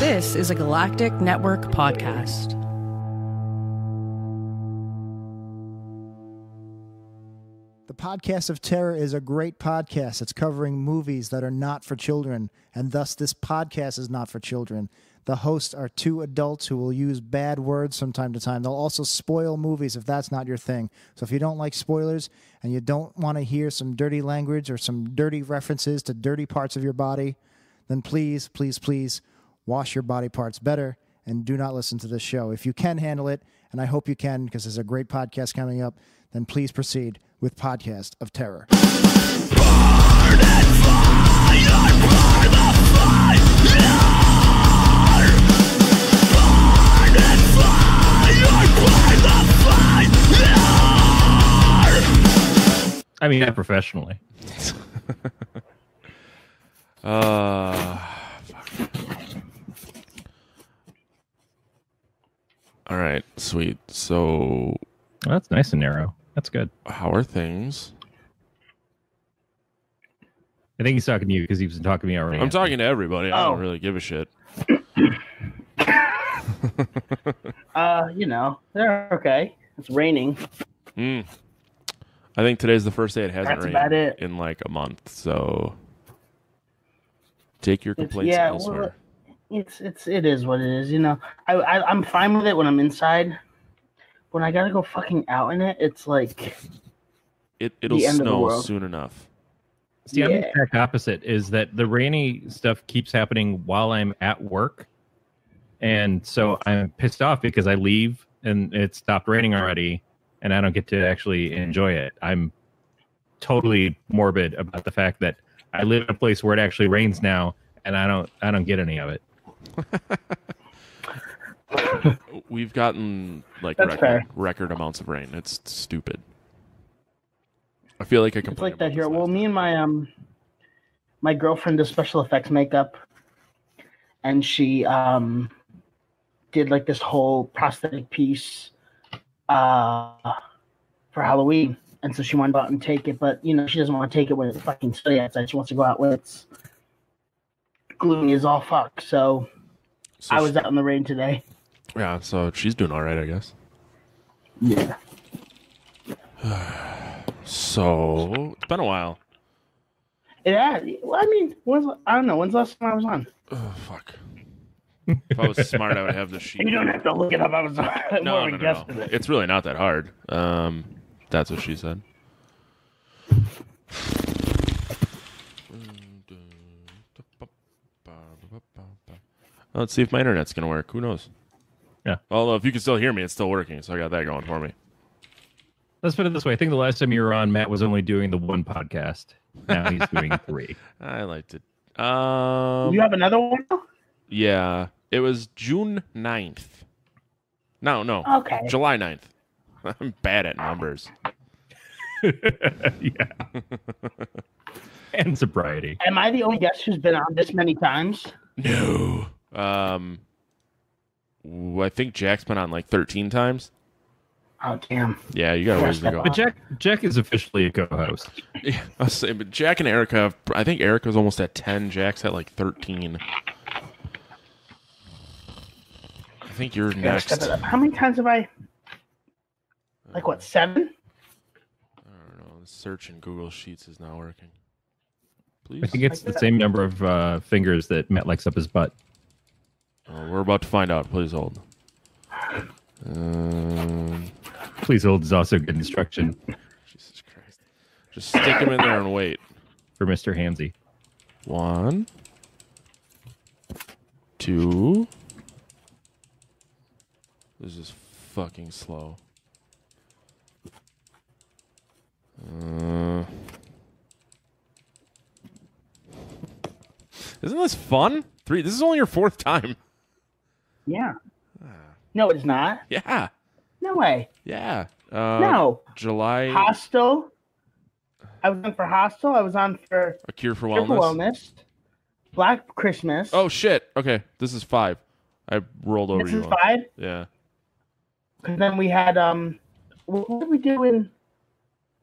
This is a Galactic Network podcast. The Podcast of Terror is a great podcast. It's covering movies that are not for children, and thus this podcast is not for children. The hosts are two adults who will use bad words from time to time. They'll also spoil movies if that's not your thing. So if you don't like spoilers and you don't want to hear some dirty language or some dirty references to dirty parts of your body, then please, please, please wash your body parts better and do not listen to this show. If you can handle it, and I hope you can because there's a great podcast coming up, then please proceed with Podcast of Terror. Burn and fire, burn the fire. Burn and fire, burn the fire. I mean, not professionally. All right, sweet. So, Well, that's nice and narrow. That's good. how are things? I think he's talking to you because he's been talking to me already. I'm talking to everybody. I don't really give a shit. You know, they're okay. It's raining. I think today's the first day it hasn't That's about rained it. in like a month. So, take your complaints yeah, elsewhere. It is what it is. You know, I'm fine with it when I'm inside. When I gotta go fucking out in it, it's like It'll the end of the snow world. soon enough. See, I'm the Yeah. exact opposite. Is that the rainy stuff keeps happening while I'm at work, and so I'm pissed off because I leave and it stopped raining already, and I don't get to actually enjoy it. I'm totally morbid about the fact that I live in a place where it actually rains now, and I don't get any of it. We've gotten like That's fair. record amounts of rain. It's stupid. I feel like I it's complain like that about here. this Well, last me and my girlfriend does special effects makeup, and she did like this whole prosthetic piece for Halloween, and so she wanted to go out and take it, but you know she doesn't want to take it when it's fucking sunny outside. She wants to go out when it's gloomy as all fuck. So I was out in the rain today. Yeah, so she's doing all right, I guess. Yeah. So it's been a while. Yeah. Well, I mean, I don't know. When's the last time I was on? Oh, fuck. If I was smart, I would have the sheet. You don't have to look it up. I was No. guessing it. It's really not that hard. That's what she said. Let's see if my internet's gonna work. Who knows? Yeah. Although if you can still hear me, it's still working, so I got that going for me. Let's put it this way. I think the last time you were on, Matt was only doing the one podcast. Now he's doing three. I liked it. You have another one now? Yeah. It was June 9th. No. Okay. July 9th. I'm bad at numbers. Yeah. And sobriety. Am I the only guest who's been on this many times? No. I think Jack's been on like 13 times. Oh, damn. Yeah, you got a ways to go. But Jack is officially a co-host. Yeah, I was saying, but Jack and Erica, I think Erica's almost at 10. Jack's at like 13. I think you're Gotta step next. it up. How many times have I? Like what, 7? I don't know. The search in Google Sheets is not working. Please. I think it's the same number of fingers that Matt likes up his butt. Oh, we're about to find out. Please hold. Please hold is also good instruction Jesus Christ. Just stick him in there and wait. for Mr. Hamsey. 1, 2. This is fucking slow. Isn't this fun? 3. This is only your 4th time. Yeah. No, it's not. Yeah. No way. Yeah. No. July. Hostel. I was on for Hostel. I was on for A Cure for Cure Wellness. for Wellness. Black Christmas. Oh shit. Okay, this is 5. I rolled over this you. is one. 5. Yeah. Because then we had what did we do in?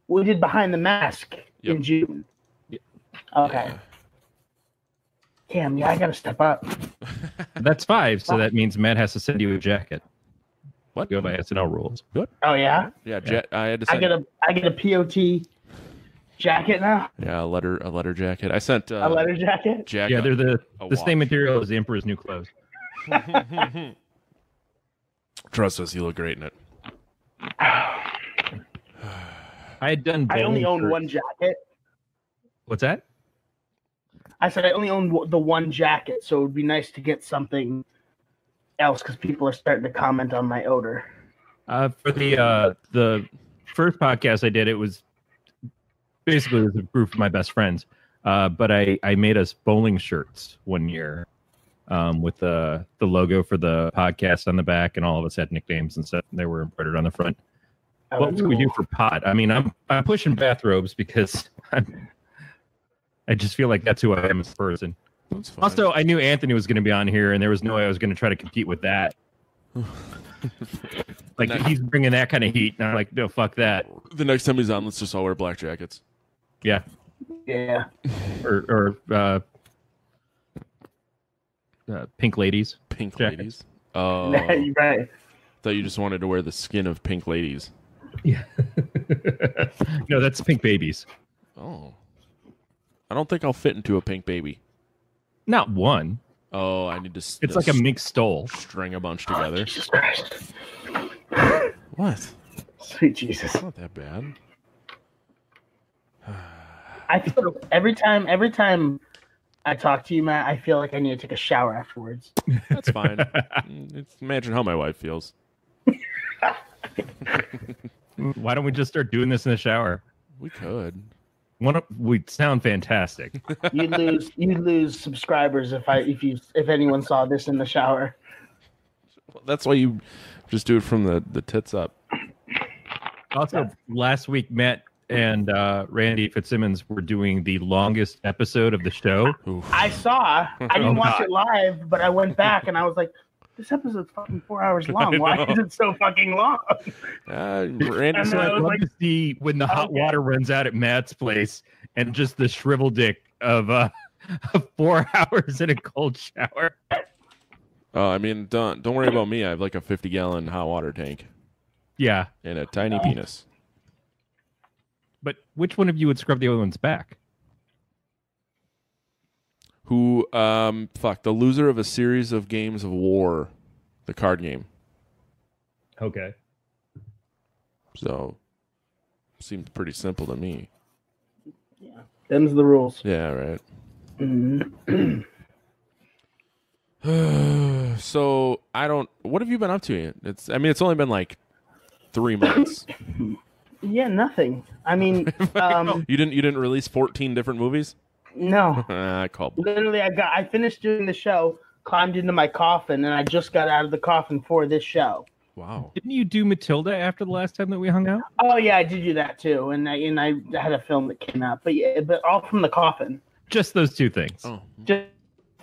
We did Behind the Mask in June. Yep. Okay. Yeah. Damn, yeah, I gotta step up. That's 5, so that means Matt has to send you a jacket. What? Go by SNL rules. Oh yeah. Yeah, I had to I send. get a POT jacket now. Yeah, a letter jacket. I sent A letter jacket. Jack. Yeah, they're the watch. same material as the Emperor's New Clothes. Trust us, you look great in it. I had done. I only bowling own shirts. one jacket. What's that? I said I only own the one jacket, so it would be nice to get something else because people are starting to comment on my odor. For the first podcast I did, it was basically with a group of my best friends. But I made us bowling shirts one year with the logo for the podcast on the back, and all of us had nicknames and stuff. And they were embroidered on the front. Oh, What would we do for PoT? I mean, I'm pushing bathrobes because I just feel like that's who I am as a person. That's fine. Also, I knew Anthony was going to be on here, and there was no way I was going to try to compete with that. Like, he's bringing that kind of heat, and I'm like, no, fuck that. The next time he's on, let's just all wear black jackets. Yeah. Yeah. Or pink ladies. Pink Jackets. ladies. Oh, You're right. thought you just wanted to wear the skin of pink ladies. Yeah. No, that's pink babies. Oh, I don't think I'll fit into a pink baby. Not one. Oh, I need to. It's like a mink stole. String a bunch together. Jesus Christ. What? Sweet Jesus. It's not that bad. I feel every time I talk to you, Matt, I feel like I need to take a shower afterwards. That's fine. Imagine how my wife feels. Why don't we just start doing this in the shower? We could. We'd sound fantastic. You'd lose subscribers if anyone saw this in the shower. That's why you just do it from the tits up. Also, last week, Matt and Randy Fitzsimmons were doing the longest episode of the show. Oof. I saw. I didn't Oh, watch God. it live, but I went back and I was like, this episode's fucking 4 hours long. Why know. is it so fucking long? Randy And So I I'd was love like, to see when the hot okay. water runs out at Matt's place and just the shrivel dick of 4 hours in a cold shower. I mean, don't worry about me. I have like a 50-gallon hot water tank Yeah, and a tiny penis. but which one of you would scrub the other one's back? Who, the loser of a series of games of war, the card game. Okay. So, seems pretty simple to me. Them's the rules. Yeah, right. Mhm. So, what have you been up to? It's only been like 3 months. Yeah, nothing. I mean, You didn't release 14 different movies? no. I called. Literally, I finished doing the show, climbed into my coffin, and I just got out of the coffin for this show. Wow. Didn't you do Matilda after the last time that we hung out? Oh yeah, I did do that too, and I had a film that came out, but all from the coffin. Just those two things. Oh, Just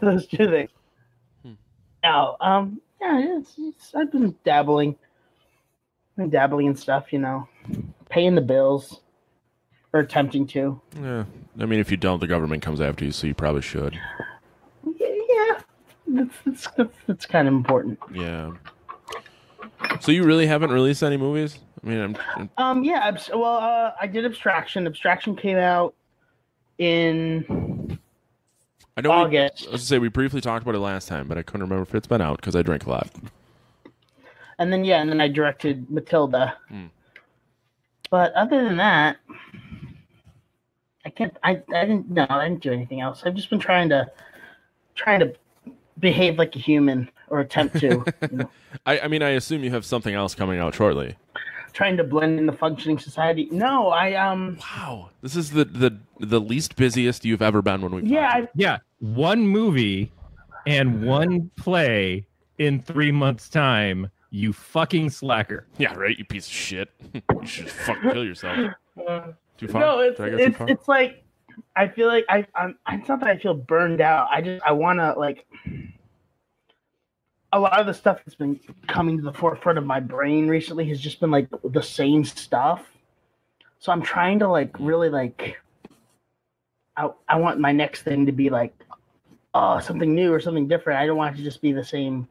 those two things. Now, yeah, I've been dabbling in stuff, paying the bills, or attempting to. yeah. I mean, if you don't, the government comes after you, so you probably should. Yeah, that's kind of important. Yeah. So you really haven't released any movies? I mean, I did Abstraction. Abstraction came out in I know. August. I was to say we briefly talked about it last time, but I couldn't remember if it's been out because I drank a lot. And then I directed Matilda. But other than that, I didn't do anything else. I've just been trying to behave like a human, or attempt to. I mean, I assume you have something else coming out shortly. Trying to blend in the functioning society. No, Wow, this is the least busiest you've ever been when we. Yeah, one movie and one play in 3 months' time. You fucking slacker. Yeah, right. You piece of shit. You should just fucking kill yourself. Too far? No, Did I go too far? it's like I feel like it's not that I feel burned out. I want to like. A lot of the stuff that's been coming to the forefront of my brain recently has just been like the same stuff. So I'm trying to like really like I want my next thing to be like something new or something different. I don't want it to just be the same.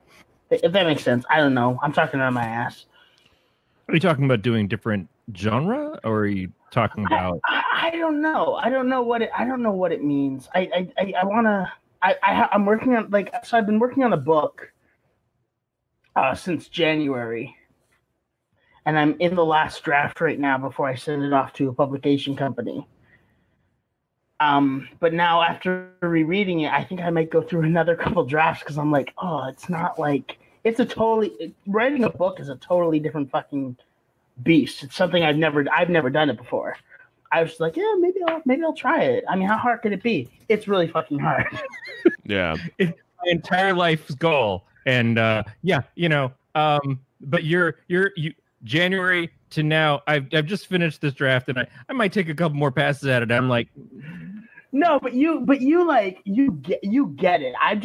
If that makes sense. I don't know. I'm talking out of my ass. Are you talking about doing different genre, or are you talking about? I don't know. I don't know what it means. I'm working on so I've been working on a book since January, and I'm in the last draft right now before I send it off to a publication company. But now after rereading it, I think I might go through another couple drafts because I'm like, oh, it's not like writing a book is a totally different fucking beast. It's something I've never done it before. I was like, yeah, maybe I'll try it. I mean, how hard could it be? It's really fucking hard. Yeah, It's my entire life's goal, and but you January to now, I've just finished this draft, and I might take a couple more passes at it. I'm like, no, but you get it. I'm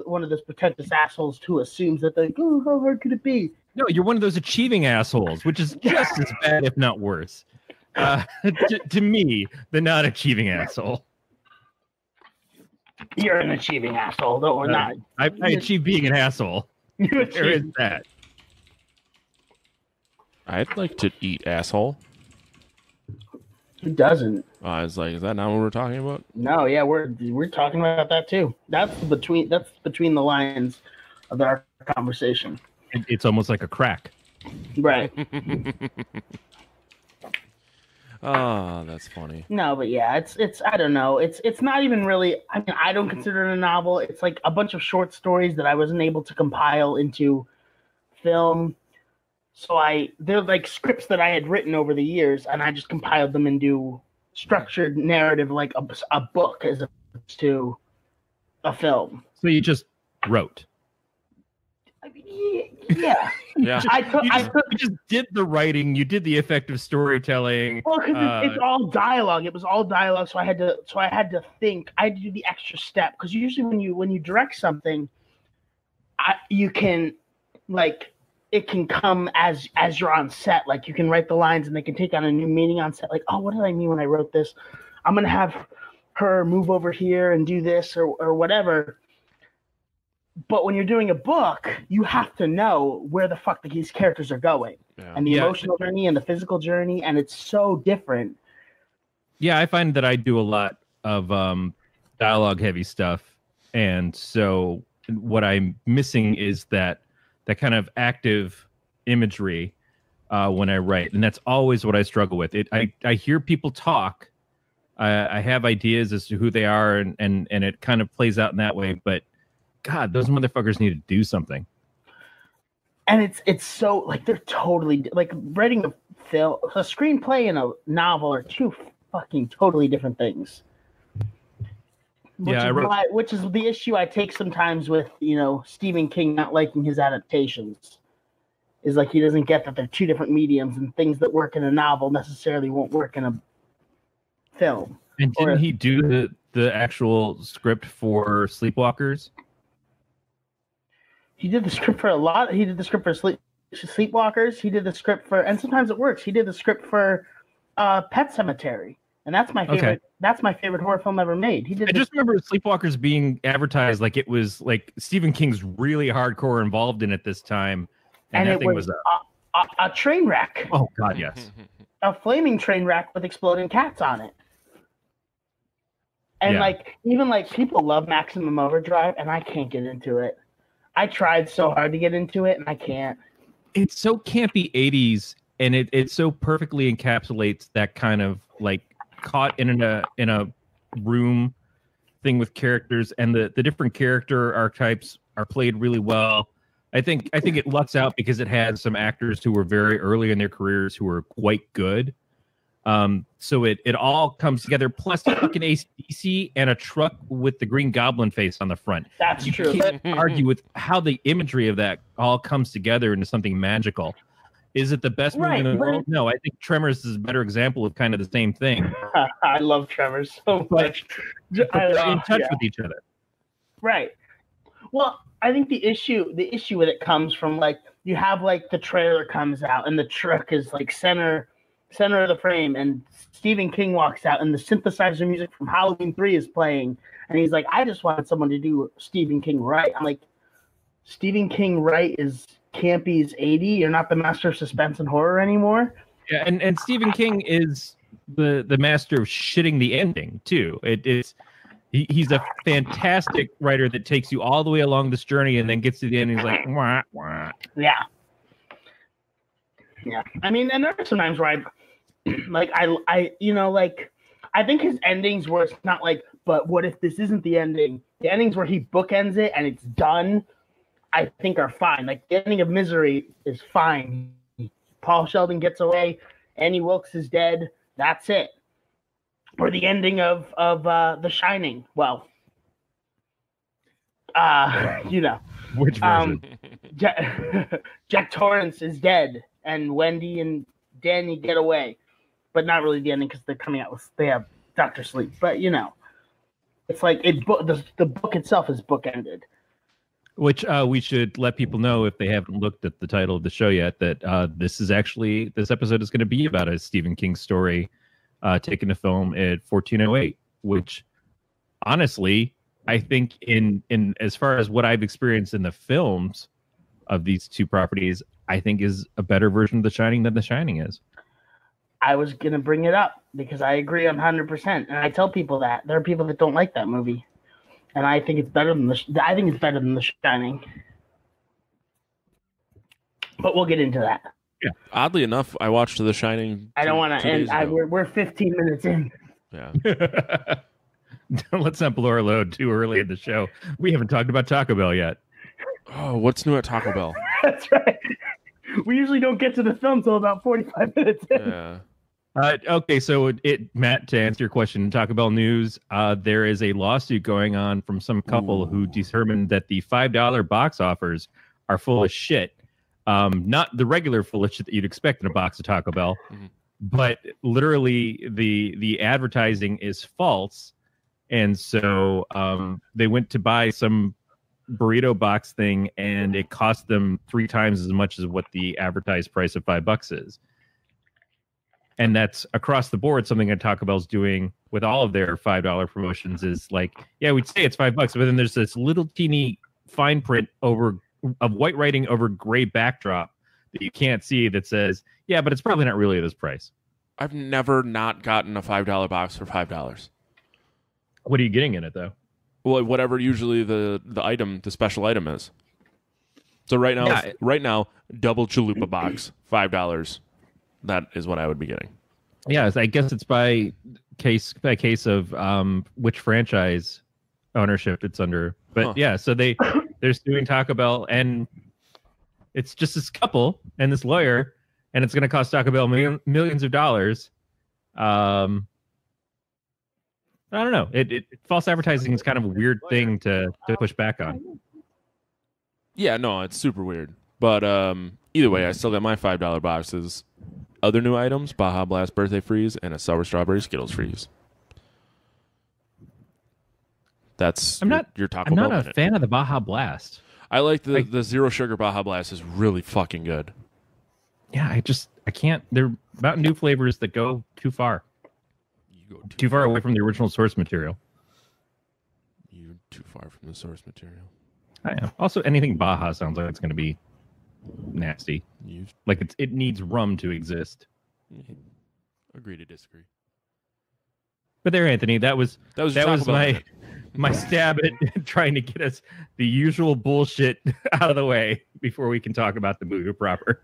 one of those pretentious assholes who assumes that like, oh, how hard could it be? no, you're one of those achieving assholes, which is just as bad, if not worse, to me, the not achieving asshole. You're an achieving asshole, though, or not? I achieve being an asshole. There is that. I'd like to eat asshole. Who doesn't? I was like, is that not what we're talking about? No, yeah, we're talking about that too. That's between the lines of our conversation. It's almost like a crack. Right. Oh, that's funny. No, but yeah, it's I don't know. It's not even really. I mean, I don't consider it a novel. It's like a bunch of short stories that I wasn't able to compile into film. So they're like scripts that I had written over the years, and I just compiled them into structured narrative, like a book, as opposed to a film. So you just wrote. Yeah. Yeah. You just did the writing. You did the effective storytelling. Well, because it's all dialogue. It was all dialogue, so I had to think. I had to do the extra step because usually when you direct something, you can it can come as you're on set. Like you can write the lines and they can take on a new meaning on set. Like, oh, what did I mean when I wrote this? I'm gonna have her move over here and do this or whatever. But when you're doing a book, you have to know where the fuck these characters are going, and the emotional journey and the physical journey, and it's so different. Yeah, I find that I do a lot of dialogue-heavy stuff, and so what I'm missing is that kind of active imagery when I write, and that's always what I struggle with. I hear people talk, I have ideas as to who they are, and it kind of plays out in that way, but God, those motherfuckers need to do something. And it's so like they're totally like writing a screenplay and a novel are two fucking totally different things. Which is the issue I take sometimes with Stephen King not liking his adaptations. Is like he doesn't get that they're two different mediums, and things that work in a novel necessarily won't work in a film. And didn't he do the actual script for Sleepwalkers? He did the script for a lot. He did the script for Sleepwalkers. He did the script for, and sometimes it works. He did the script for Pet Sematary, and that's my favorite. Okay. That's my favorite horror film ever made. I just remember Sleepwalkers being advertised like it was like Stephen King's really hardcore involved in it this time, and that thing was a train wreck. Oh God, yes, a flaming train wreck with exploding cats on it. And even people love Maximum Overdrive, and I can't get into it. I tried so hard to get into it, and I can't. It's so campy 80s, and it so perfectly encapsulates that kind of like caught in a room thing with characters, and the different character archetypes are played really well. I think it lucks out because it had some actors who were very early in their careers who were quite good. So it all comes together, plus fucking AC/DC and a truck with the Green Goblin face on the front. That's true. You can't argue with how the imagery of that all comes together into something magical. Is it the best movie in the world? No, I think Tremors is a better example of kind of the same thing. I love Tremors so much. But they're in touch with each other. Right. Well, I think the issue with it comes from you have the trailer comes out and the truck is center center of the frame, and Stephen King walks out, and the synthesizer music from Halloween 3 is playing, and he's like, I just wanted someone to do Stephen King right. I'm like, Stephen King right is campy's 80. You're not the master of suspense and horror anymore. Yeah, and Stephen King is the master of shitting the ending too. He's a fantastic writer that takes you all the way along this journey and then gets to the end and he's like, wah, wah. Yeah. I mean, and there are some times where I think his endings where it's not like, but what if this isn't the ending? The endings where he bookends it and it's done, I think are fine. Like the ending of Misery is fine. Paul Sheldon gets away, Annie Wilkes is dead. That's it. Or the ending of The Shining. Well, Which version? Jack Torrance is dead, and Wendy and Danny get away, but not really the ending because they're coming out with they have Dr. Sleep. But it's like the book itself is bookended. Which we should let people know if they haven't looked at the title of the show yet that this episode is going to be about a Stephen King story taken to film at 1408, which honestly, I think in as far as what I've experienced in the films of these two properties, I think is a better version of The Shining than The Shining is. I was going to bring it up because I agree 100%. And I tell people that there are people that don't like that movie. And I think it's better than The Shining. But we'll get into that. Yeah. Oddly enough, I watched The Shining. I don't want to end. We're 15 minutes in. Yeah. Let's not blow our load too early in the show. We haven't talked about Taco Bell yet. Oh, what's new at Taco Bell? That's right. We usually don't get to the film till about 45 minutes in. Yeah. Okay, so Matt, to answer your question, Taco Bell news, there is a lawsuit going on from some couple who determined that the $5 box offers are full of shit. Not the regular full of shit that you'd expect in a box of Taco Bell, but literally the advertising is false. And so they went to buy some burrito box thing, and it cost them 3 times as much as what the advertised price of $5 is. And that's across the board. Something that Taco Bell's doing with all of their $5 promotions is like, yeah, we'd say it's $5, but then there's this little teeny fine print of white writing over gray backdrop that you can't see that says, yeah, but it's probably not really this price. I've never not gotten a $5 box for $5. What are you getting in it though? Well, whatever usually the special item is. So right now, double chalupa box, $5. That is what I would be getting. Yeah, I guess it's by case of which franchise ownership it's under. But yeah, so they're suing Taco Bell, and it's just this couple and this lawyer, and it's going to cost Taco Bell millions of dollars. I don't know. False advertising is kind of a weird thing to push back on. Yeah, no, it's super weird. But either way, I still got my $5 boxes. Other new items, Baja Blast Birthday Freeze and a Sour Strawberry Skittles Freeze. That's your Taco Bell. I'm not a fan of the Baja Blast. I like the Zero Sugar Baja Blast is really fucking good. Yeah, I can't. They're Mountain Dew flavors that go too far. You go too far away from the original source material. You're too far from the source material. I am. Also, anything Baja sounds like it's going to be nasty. Like it needs rum to exist. Agree to disagree. But there, Anthony, that was my stab at trying to get us the usual bullshit out of the way before we can talk about the movie proper.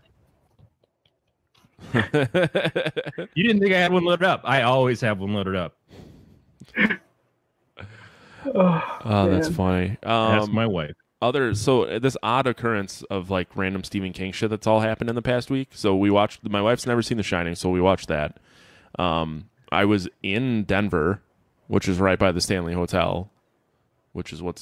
You didn't think I had one loaded up? I always have one loaded up. Oh, that's funny. That's my wife. So this odd occurrence of like random Stephen King shit that's all happened in the past week. So we watched. My wife's never seen The Shining, so we watched that. I was in Denver, which is right by the Stanley Hotel, which is what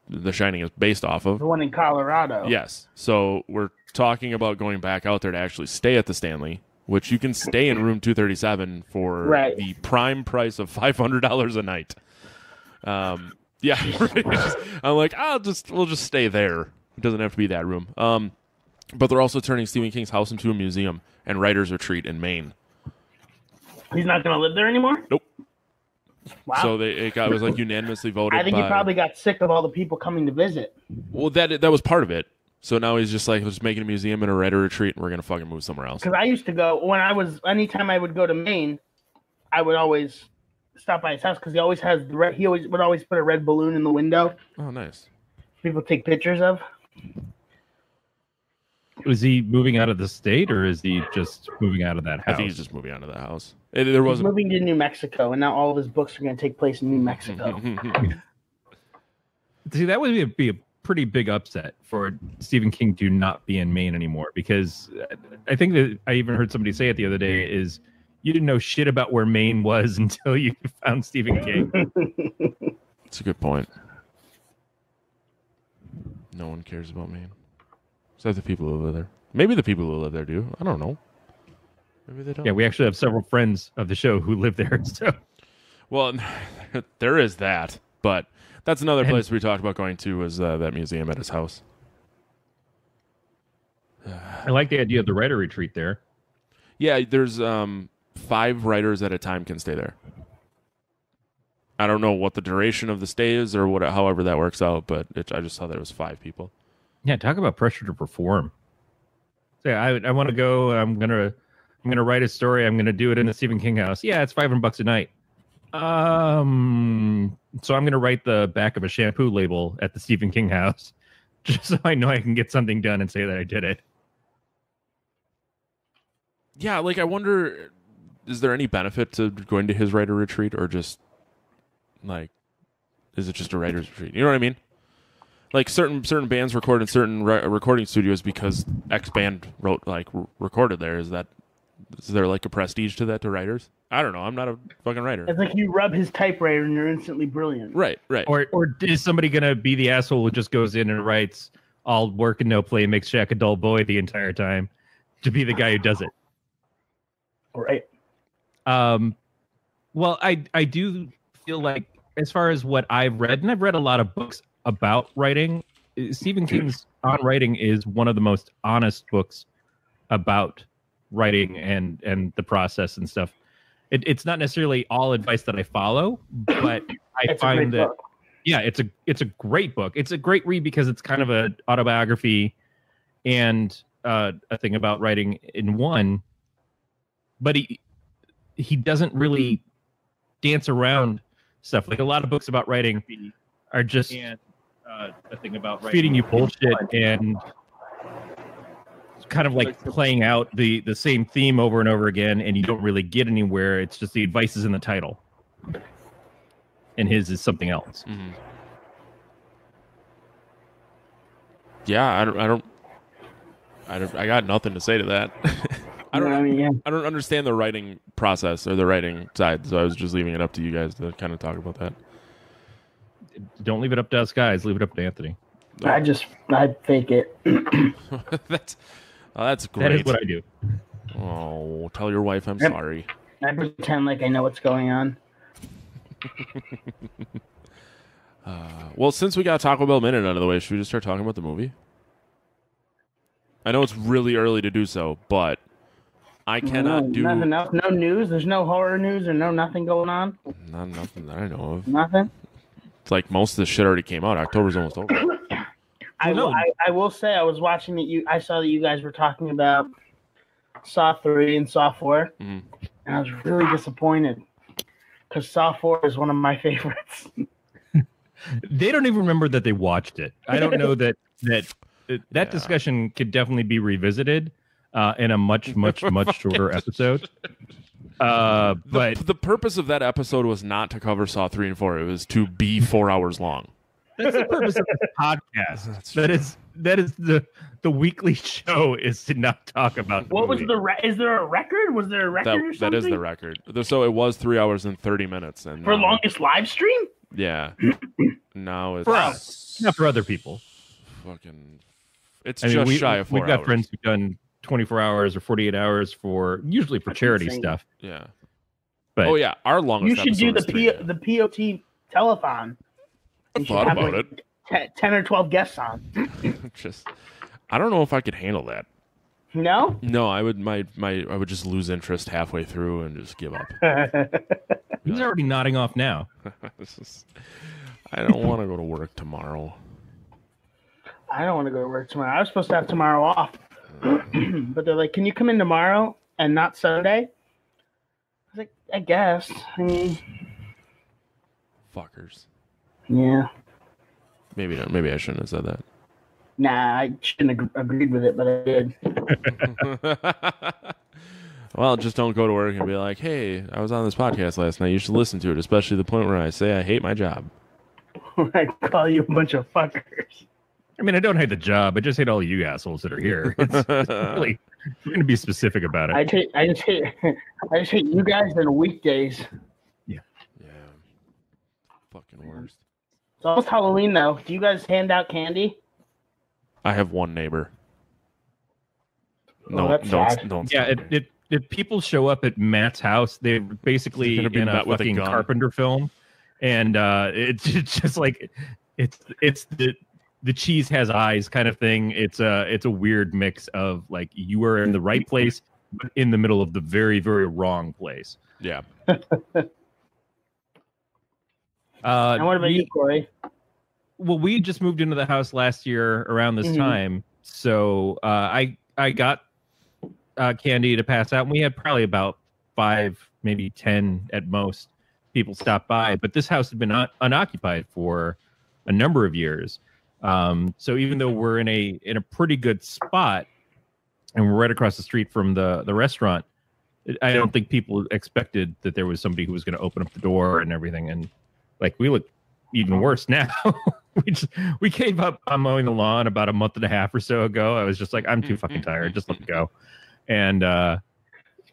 The Shining is based off of. The one in Colorado. Yes. So we're talking about going back out there to actually stay at the Stanley, which you can stay in room 237 for the prime price of $500 a night. Yeah, I'm like, we'll just stay there. It doesn't have to be that room. But they're also turning Stephen King's house into a museum and writer's retreat in Maine. He's not going to live there anymore? Nope. Wow. So it was like unanimously voted. I think he probably got sick of all the people coming to visit. Well, that was part of it. So now he's just like, let's make a museum and a writer retreat, and we're gonna fucking move somewhere else. Because I used to go anytime I would go to Maine, I would always stop by his house because he always would always put a red balloon in the window. Oh, nice. People take pictures of. Was he moving out of the state, or is he just moving out of that house? I think he's just moving out of the house. He's moving to New Mexico, and now all of his books are going to take place in New Mexico. See, that would be a pretty big upset for Stephen King to not be in Maine anymore, because I think that I even heard somebody say it the other day is you didn't know shit about where Maine was until you found Stephen King. That's a good point. No one cares about Maine. Except the people who live there. Maybe the people who live there do. I don't know. Maybe they don't. Yeah, we actually have several friends of the show who live there. So, well, there is that. But that's another place we talked about going to was that museum at his house. I like the idea of the writer retreat there. Yeah, there's 5 writers at a time can stay there. I don't know what the duration of the stay is or however that works out, but I just saw that it was 5 people. Yeah, talk about pressure to perform. Say, I want to go. I'm gonna write a story. I'm gonna do it in the Stephen King house. Yeah, it's $500 a night. So I'm gonna write the back of a shampoo label at the Stephen King house, just so I know I can get something done and say that I did it. Yeah, like I wonder, is there any benefit to going to his writer retreat, or just like, is it just a writer's retreat? You know what I mean? Like certain bands record in certain recording studios because X band recorded there. Is there like a prestige to that to writers? I don't know. I'm not a fucking writer. It's like you rub his typewriter and you're instantly brilliant. Right. Or is somebody gonna be the asshole who just goes in and writes all work and no play, makes Shaq a dull boy the entire time, to be the guy who does it? Right. Well, I do feel like, as far as what I've read, and I've read a lot of books about writing, Stephen King's On Writing is one of the most honest books about writing and the process and stuff. It's not necessarily all advice that I follow, but I find that book. Yeah, it's a great book. It's a great read because it's kind of an autobiography and a thing about writing in one. But he doesn't really dance around stuff. Like a lot of books about writing are just a thing about writing, feeding you bullshit and kind of like playing out the same theme over and over again, and you don't really get anywhere. It's just the advice is in the title, and his is something else. Mm-hmm. Yeah, I got nothing to say to that. I don't understand the writing process or the writing side, so I was just leaving it up to you guys to kind of talk about that. Don't leave it up to us guys. Leave it up to Anthony. I fake it. That's great. That is what I do. Oh, tell your wife I'm sorry. I pretend like I know what's going on. Well, since we got Taco Bell Minute out of the way, should we just start talking about the movie? I know it's really early to do so, but I cannot do nothing else. No news. There's no horror news or nothing going on. Nothing that I know of. Nothing. It's like most of the shit already came out. October's almost over. I will say I was watching it. I saw that you guys were talking about Saw 3 and Saw 4, and I was really disappointed because Saw 4 is one of my favorites. They don't even remember that they watched it. I don't know that discussion could definitely be revisited in a much shorter episode. But the purpose of that episode was not to cover Saw 3 and 4. It was to be 4 hours long. That's the purpose of this podcast. That is the weekly show, is to not talk about. What was is there a record? Was there a record or something? That is the record. So it was 3 hours and 30 minutes, and for longest live stream. Yeah. Now it's for us, not for other people. Fucking, it's shy of 4 hours. We've got friends who've done 24 hours or 48 hours usually for charity stuff. Yeah. But our longest. You should do the PoT telethon. I thought about it. 10 or 12 guests on. I don't know if I could handle that. No? No, I would I would just lose interest halfway through and just give up. He's already nodding off now. I don't want to go to work tomorrow. I don't want to go to work tomorrow. I was supposed to have tomorrow off. But they're like, can you come in tomorrow and not Sunday? I was like, I guess. I mean, Fuckers. yeah. Maybe not. Maybe I shouldn't have said that. Nah, I shouldn't have agreed with it, but I did. Well, just don't go to work and be like, hey, I was on this podcast last night. You should listen to it, especially the point where I say I hate my job. I call you a bunch of fuckers. I mean, I don't hate the job. I just hate all you assholes that are here. It's really, we're going to be specific about it. I just hate you guys on weekdays. Yeah. Fucking worst. It's almost Halloween, though. Do you guys hand out candy? I have one neighbor. Oh, that's sad. Don't. Yeah, if people show up at Matt's house, they're basically They're gonna be in a met with a fucking gun. Carpenter film, and it's just like it's the cheese has eyes kind of thing. It's a weird mix of like you are in the right place, but in the middle of the very, very wrong place. Yeah. And what about you, Corey? Well, we just moved into the house last year around this time, so I got candy to pass out, and we had probably about 5, maybe 10 at most people stop by. But this house had been unoccupied for a number of years, so even though we're in a pretty good spot, and we're right across the street from the restaurant, I don't think people expected that there was somebody who was going to open up the door and everything, and like we look even worse now. we gave up on mowing the lawn about a month and a half or so ago. I was just like, I'm too fucking tired. Just let it go. And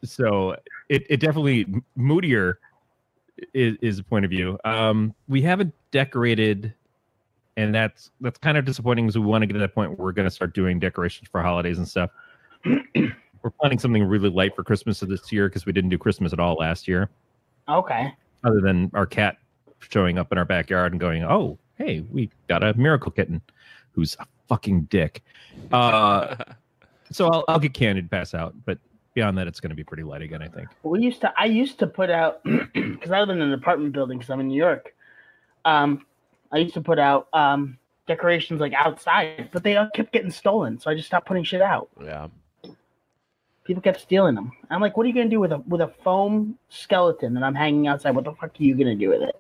so it definitely moodier is a point of view. We haven't decorated, and that's kind of disappointing because we want to get to that point where we're going to start doing decorations for holidays and stuff. We're planning something really light for Christmas this year because we didn't do Christmas at all last year. Okay. Other than our cat showing up in our backyard and going, oh, hey, we got a miracle kitten who's a fucking dick. So I'll get candy to pass out, but beyond that, it's going to be pretty light again, I think. I used to put out, because I live in an apartment building because I'm in New York. I used to put out decorations like outside, but they all kept getting stolen, so I just stopped putting shit out. Yeah. People kept stealing them. I'm like, what are you gonna do with a foam skeleton that I'm hanging outside? What the fuck are you gonna do with it?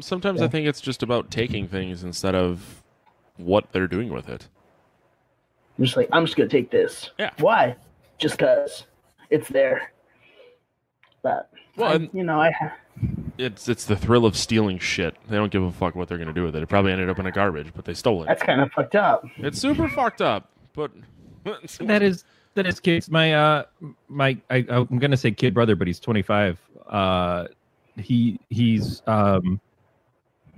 Sometimes I think it's just about taking things instead of what they're doing with it. I'm just like, I'm just gonna take this. Yeah. Why? Just cause it's there. But Well, it's it's the thrill of stealing shit. They don't give a fuck what they're gonna do with it. It probably ended up in a garbage, but they stole it. that's kind of fucked up. It's super fucked up, but That is kids. I'm gonna say kid brother, but he's 25. He's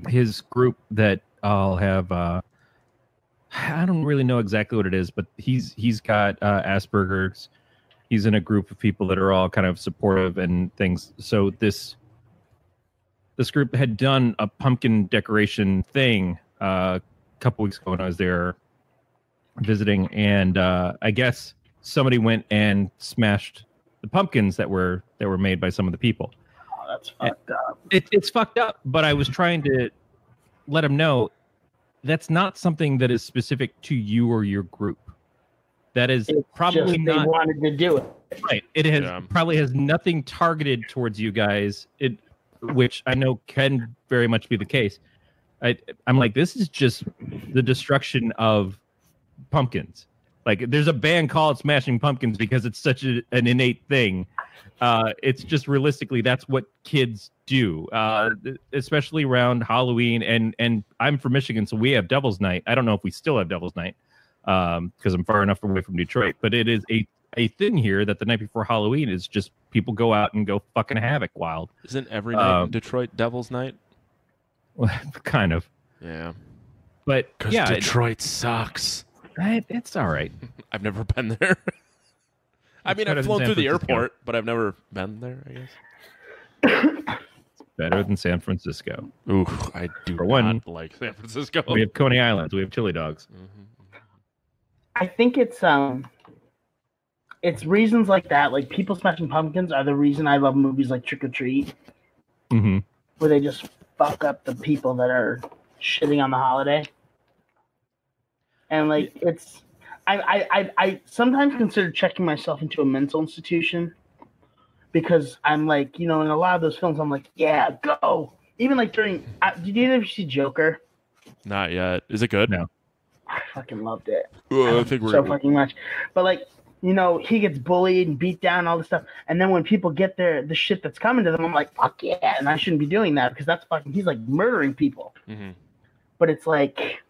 his group that I'll have. I don't really know exactly what it is, but he's got Asperger's. He's in a group of people that are all kind of supportive and things. So this group had done a pumpkin decoration thing a couple weeks ago when I was there visiting, and I guess somebody went and smashed the pumpkins that were made by some of the people. Oh, that's fucked up. It's fucked up, but I was trying to let him know that's not something that is specific to you or your group. That is It's probably just not they wanted to do it. right. It has probably has nothing targeted towards you guys. Which I know can very much be the case. I'm like, this is just the destruction of pumpkins. Like, there's a band called Smashing Pumpkins because it's such an innate thing. It's just realistically, that's what kids do, especially around Halloween. And I'm from Michigan, so we have Devil's Night. I don't know if we still have Devil's Night because I'm far enough away from Detroit. But it is a thing here that the night before Halloween is just people go out and go fucking havoc wild. Isn't every night in Detroit Devil's Night? Well, kind of. Yeah. But Because yeah, Detroit sucks. it's all right. I've never been there. I mean, better I've than flown San through the Francisco. airport, but I've never been there, I guess. Better than San Francisco. Ooh, I do For not one, like San Francisco. We have Coney Islands. We have chili dogs. I think it's it's reasons like that, like People Smashing Pumpkins, are the reason I love movies like Trick or Treat, Mm-hmm. where they just fuck up the people that are shitting on the holiday. And like it's, I sometimes consider checking myself into a mental institution because I'm like, in a lot of those films, I'm like, yeah, go. Even like during, did you ever see Joker? Not yet. Is it good? No. I fucking loved it. I think we're so fucking much. But like, he gets bullied and beat down, all this stuff. And then when people get the shit that's coming to them, I'm like, fuck yeah. And I shouldn't be doing that because that's fucking, he's like murdering people. Mm-hmm. But it's like,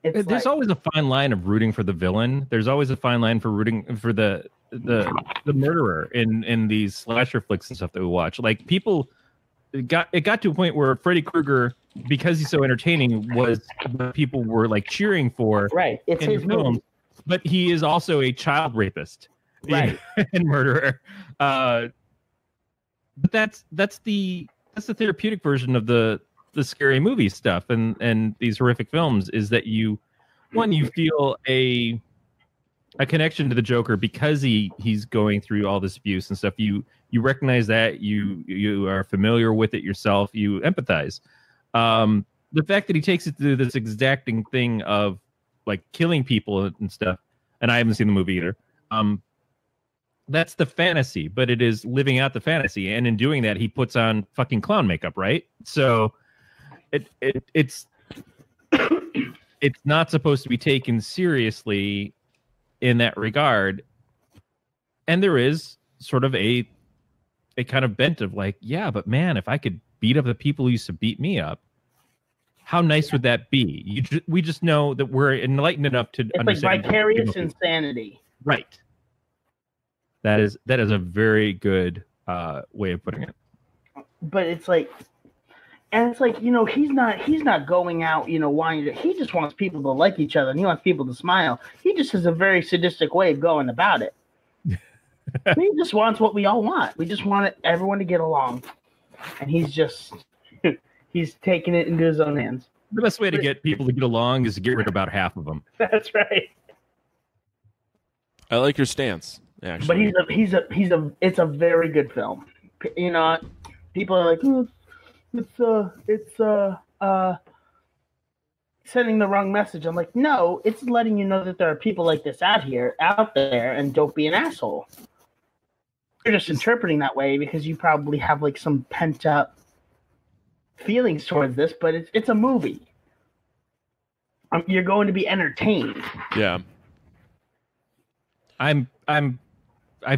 There's always a fine line of rooting for the villain. There's always a fine line for rooting for the murderer in these slasher flicks and stuff that we watch. Like people, it got to a point where Freddy Krueger, because he's so entertaining, was what people were like cheering for. Right, it's in his the film. movie. But he is also a child rapist, right, and murderer. But that's the therapeutic version of the scary movie stuff and these horrific films, is that you feel a connection to the Joker because he's going through all this abuse and stuff. You recognize that, you are familiar with it yourself, you empathize. The fact that he takes it to this exacting thing of like killing people and stuff, and I haven't seen the movie either. That's the fantasy, but it is living out the fantasy, and in doing that, he puts on fucking clown makeup, right? So it's not supposed to be taken seriously in that regard, and there is sort of a kind of bent of like, yeah, but man, if I could beat up the people who used to beat me up, how nice would that be? We just know that we're enlightened enough to understand. Like vicarious insanity, right? That is a very good way of putting it. But it's like, and it's like, he's not going out, wanting to. He just wants people to like each other, and he wants people to smile. He just has a very sadistic way of going about it. He just wants what we all want. We just want everyone to get along, and he's taking it into his own hands. The best way to get people to get along is to get rid of about half of them. That's right. I like your stance, actually. But it's a very good film. People are like, oh, it's sending the wrong message. I'm like, no, it's letting you know that there are people like this out there, and don't be an asshole. You're just interpreting that way because you probably have like some pent up feelings towards this, but it's a movie. You're going to be entertained. Yeah. I've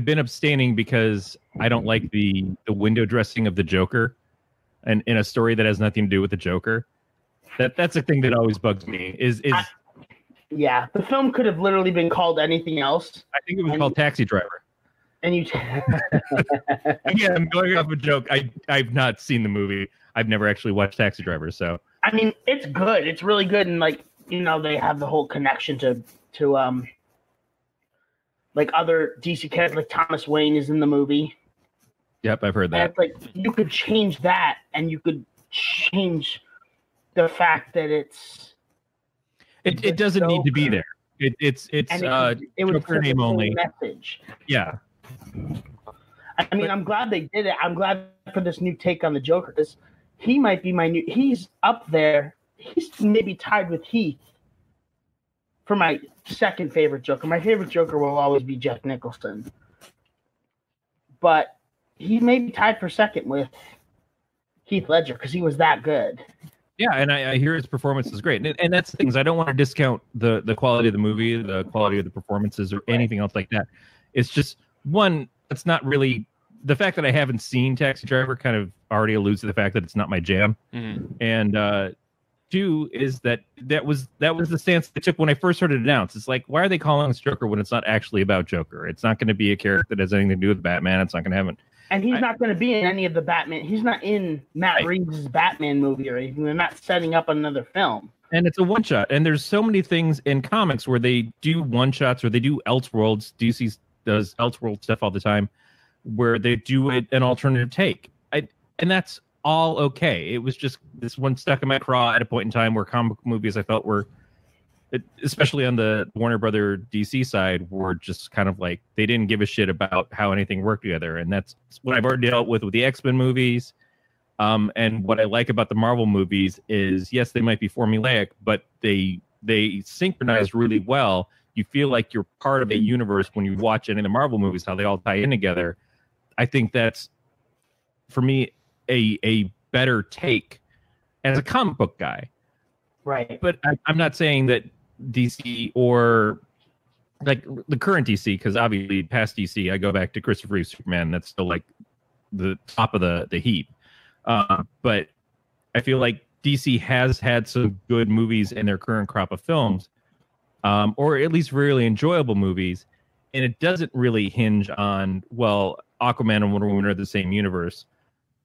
been abstaining because I don't like the window dressing of the Joker, and in a story that has nothing to do with the Joker. That's the thing that always bugs me. Yeah, the film could have literally been called anything else. I think it was called Taxi Driver. And you, yeah, I'm going off a joke. I've not seen the movie. I've never actually watched Taxi Driver, so I mean, it's good. It's really good, and like they have the whole connection to like other DC characters. Like Thomas Wayne is in the movie. Yep, I've heard that. And it's like you could change that, and you could change the fact that it doesn't need to be there. It's Joker name only message. Yeah. I mean, I'm glad they did it. I'm glad for this new take on the Joker, because he might be he's up there. He's maybe tied with Heath for my second favorite Joker. My favorite Joker will always be Jack Nicholson. But he may be tied for second with Heath Ledger because he was that good. Yeah, and I hear his performance is great. And that's the things. I don't want to discount the quality of the movie, the quality of the performances, or anything else like that. It's just, one, it's not really... The fact that I haven't seen Taxi Driver kind of already alludes to the fact that it's not my jam. Mm-hmm. And two is that was the stance they took when I first heard it announced. It's like, why are they calling this Joker when it's not actually about Joker? It's not going to be a character that has anything to do with Batman. It's not going to have it. And he's not going to be in any of the Batman. He's not in Matt Reeves' Batman movie or anything. They're not setting up another film. And it's a one-shot. And there's so many things in comics where they do one-shots or they do Elseworlds. DC does Elseworld stuff all the time where they do an alternative take. And that's all okay. It was just this one stuck in my craw at a point in time where comic book movies I felt were especially on the Warner Brother DC side, were just kind of like they didn't give a shit about how anything worked together, and that's what I've already dealt with the X-Men movies. And what I like about the Marvel movies is, yes, they might be formulaic, but they synchronize really well. You feel like you're part of a universe when you watch any of the Marvel movies, how they all tie in together. I think that's, for me, a better take as a comic book guy. Right. But I'm not saying that DC or like the current DC, because obviously past DC, I go back to Christopher Reeve Superman. That's still like the top of the heap. But I feel like DC has had some good movies in their current crop of films, or at least really enjoyable movies. And it doesn't really hinge on, well, Aquaman and Wonder Woman are the same universe.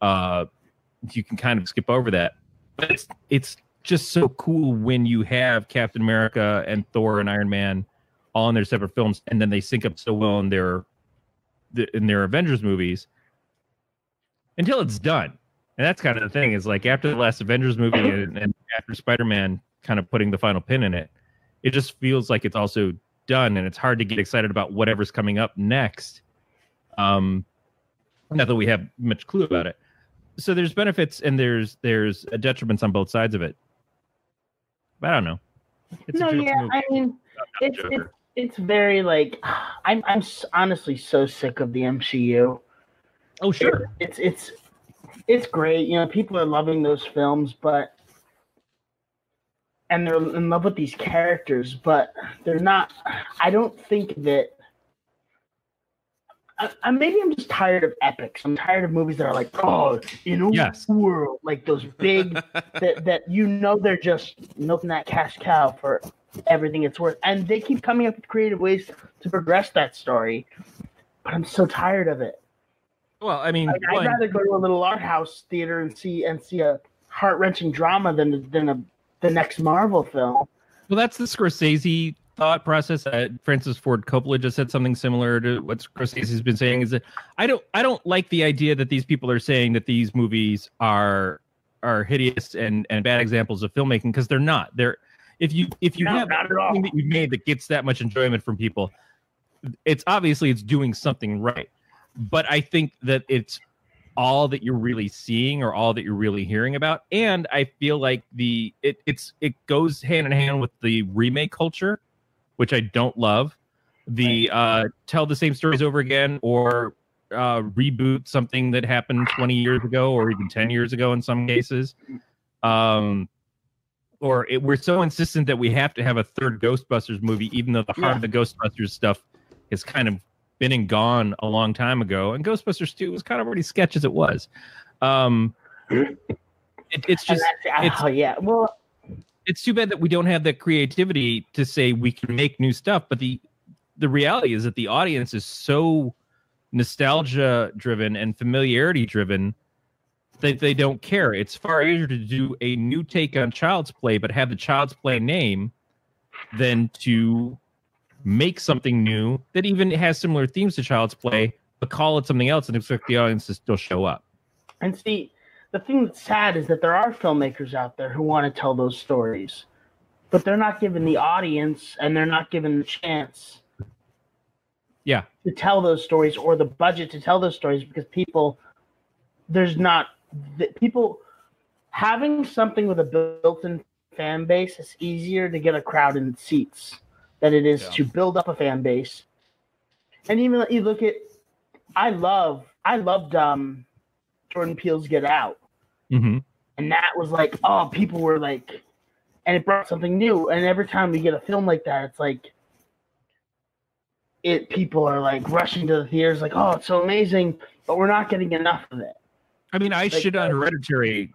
You can kind of skip over that. But it's just so cool when you have Captain America and Thor and Iron Man all in their separate films, and then they sync up so well in their Avengers movies until it's done. And that's kind of the thing, is like after the last Avengers movie and after Spider-Man kind of putting the final pin in it, it just feels like it's also done, and it's hard to get excited about whatever's coming up next. Not that we have much clue about it. So there's benefits and there's detriments on both sides of it. But I don't know. It's I mean, it's very like I'm honestly so sick of the MCU. Oh sure, it's great. You know, people are loving those films, and they're in love with these characters, but they're not. I don't think that. Maybe I'm just tired of epics. I'm tired of movies that are like, oh, world, like those big that they're just milking that cash cow for everything it's worth, and they keep coming up with creative ways to progress that story. But I'm so tired of it. Well, I mean, I'd rather go to a little art house theater and see a heart-wrenching drama than the next Marvel film. Well, that's the Scorsese thought process. Francis Ford Coppola just said something similar to what Scorsese's been saying. Is that I don't like the idea that these people are saying that these movies are hideous and bad examples of filmmaking, because they're not. They're if you have something that you've made that gets that much enjoyment from people, it's doing something right. But I think that it's all that you're really seeing or all that you're really hearing about. And I feel like it goes hand in hand with the remake culture, which I don't love. The tell the same stories over again, or reboot something that happened 20 years ago or even 10 years ago in some cases. We're so insistent that we have to have a third Ghostbusters movie, even though the heart of the Ghostbusters stuff is kind of been and gone a long time ago. And Ghostbusters 2 was kind of already sketch as it was. It's just... Well... It's too bad that we don't have that creativity to say we can make new stuff. But the reality is that the audience is so nostalgia driven and familiarity driven that they don't care. It's far easier to do a new take on Child's Play, but have the Child's Play name, than to make something new that even has similar themes to Child's Play, but call it something else and expect the audience to still show up. And see, the thing that's sad is that there are filmmakers out there who want to tell those stories, but they're not given the audience and they're not given the chance to tell those stories, or the budget to tell those stories, because people having something with a built-in fan base is easier to get a crowd in seats than it is to build up a fan base. And even you look at, I loved Jordan Peele's Get Out. Mm-hmm. And that was like, oh, people were like, and it brought something new. And every time we get a film like that, it's like, people are like rushing to the theaters, like, oh, it's so amazing, but we're not getting enough of it. I mean, I shit on Hereditary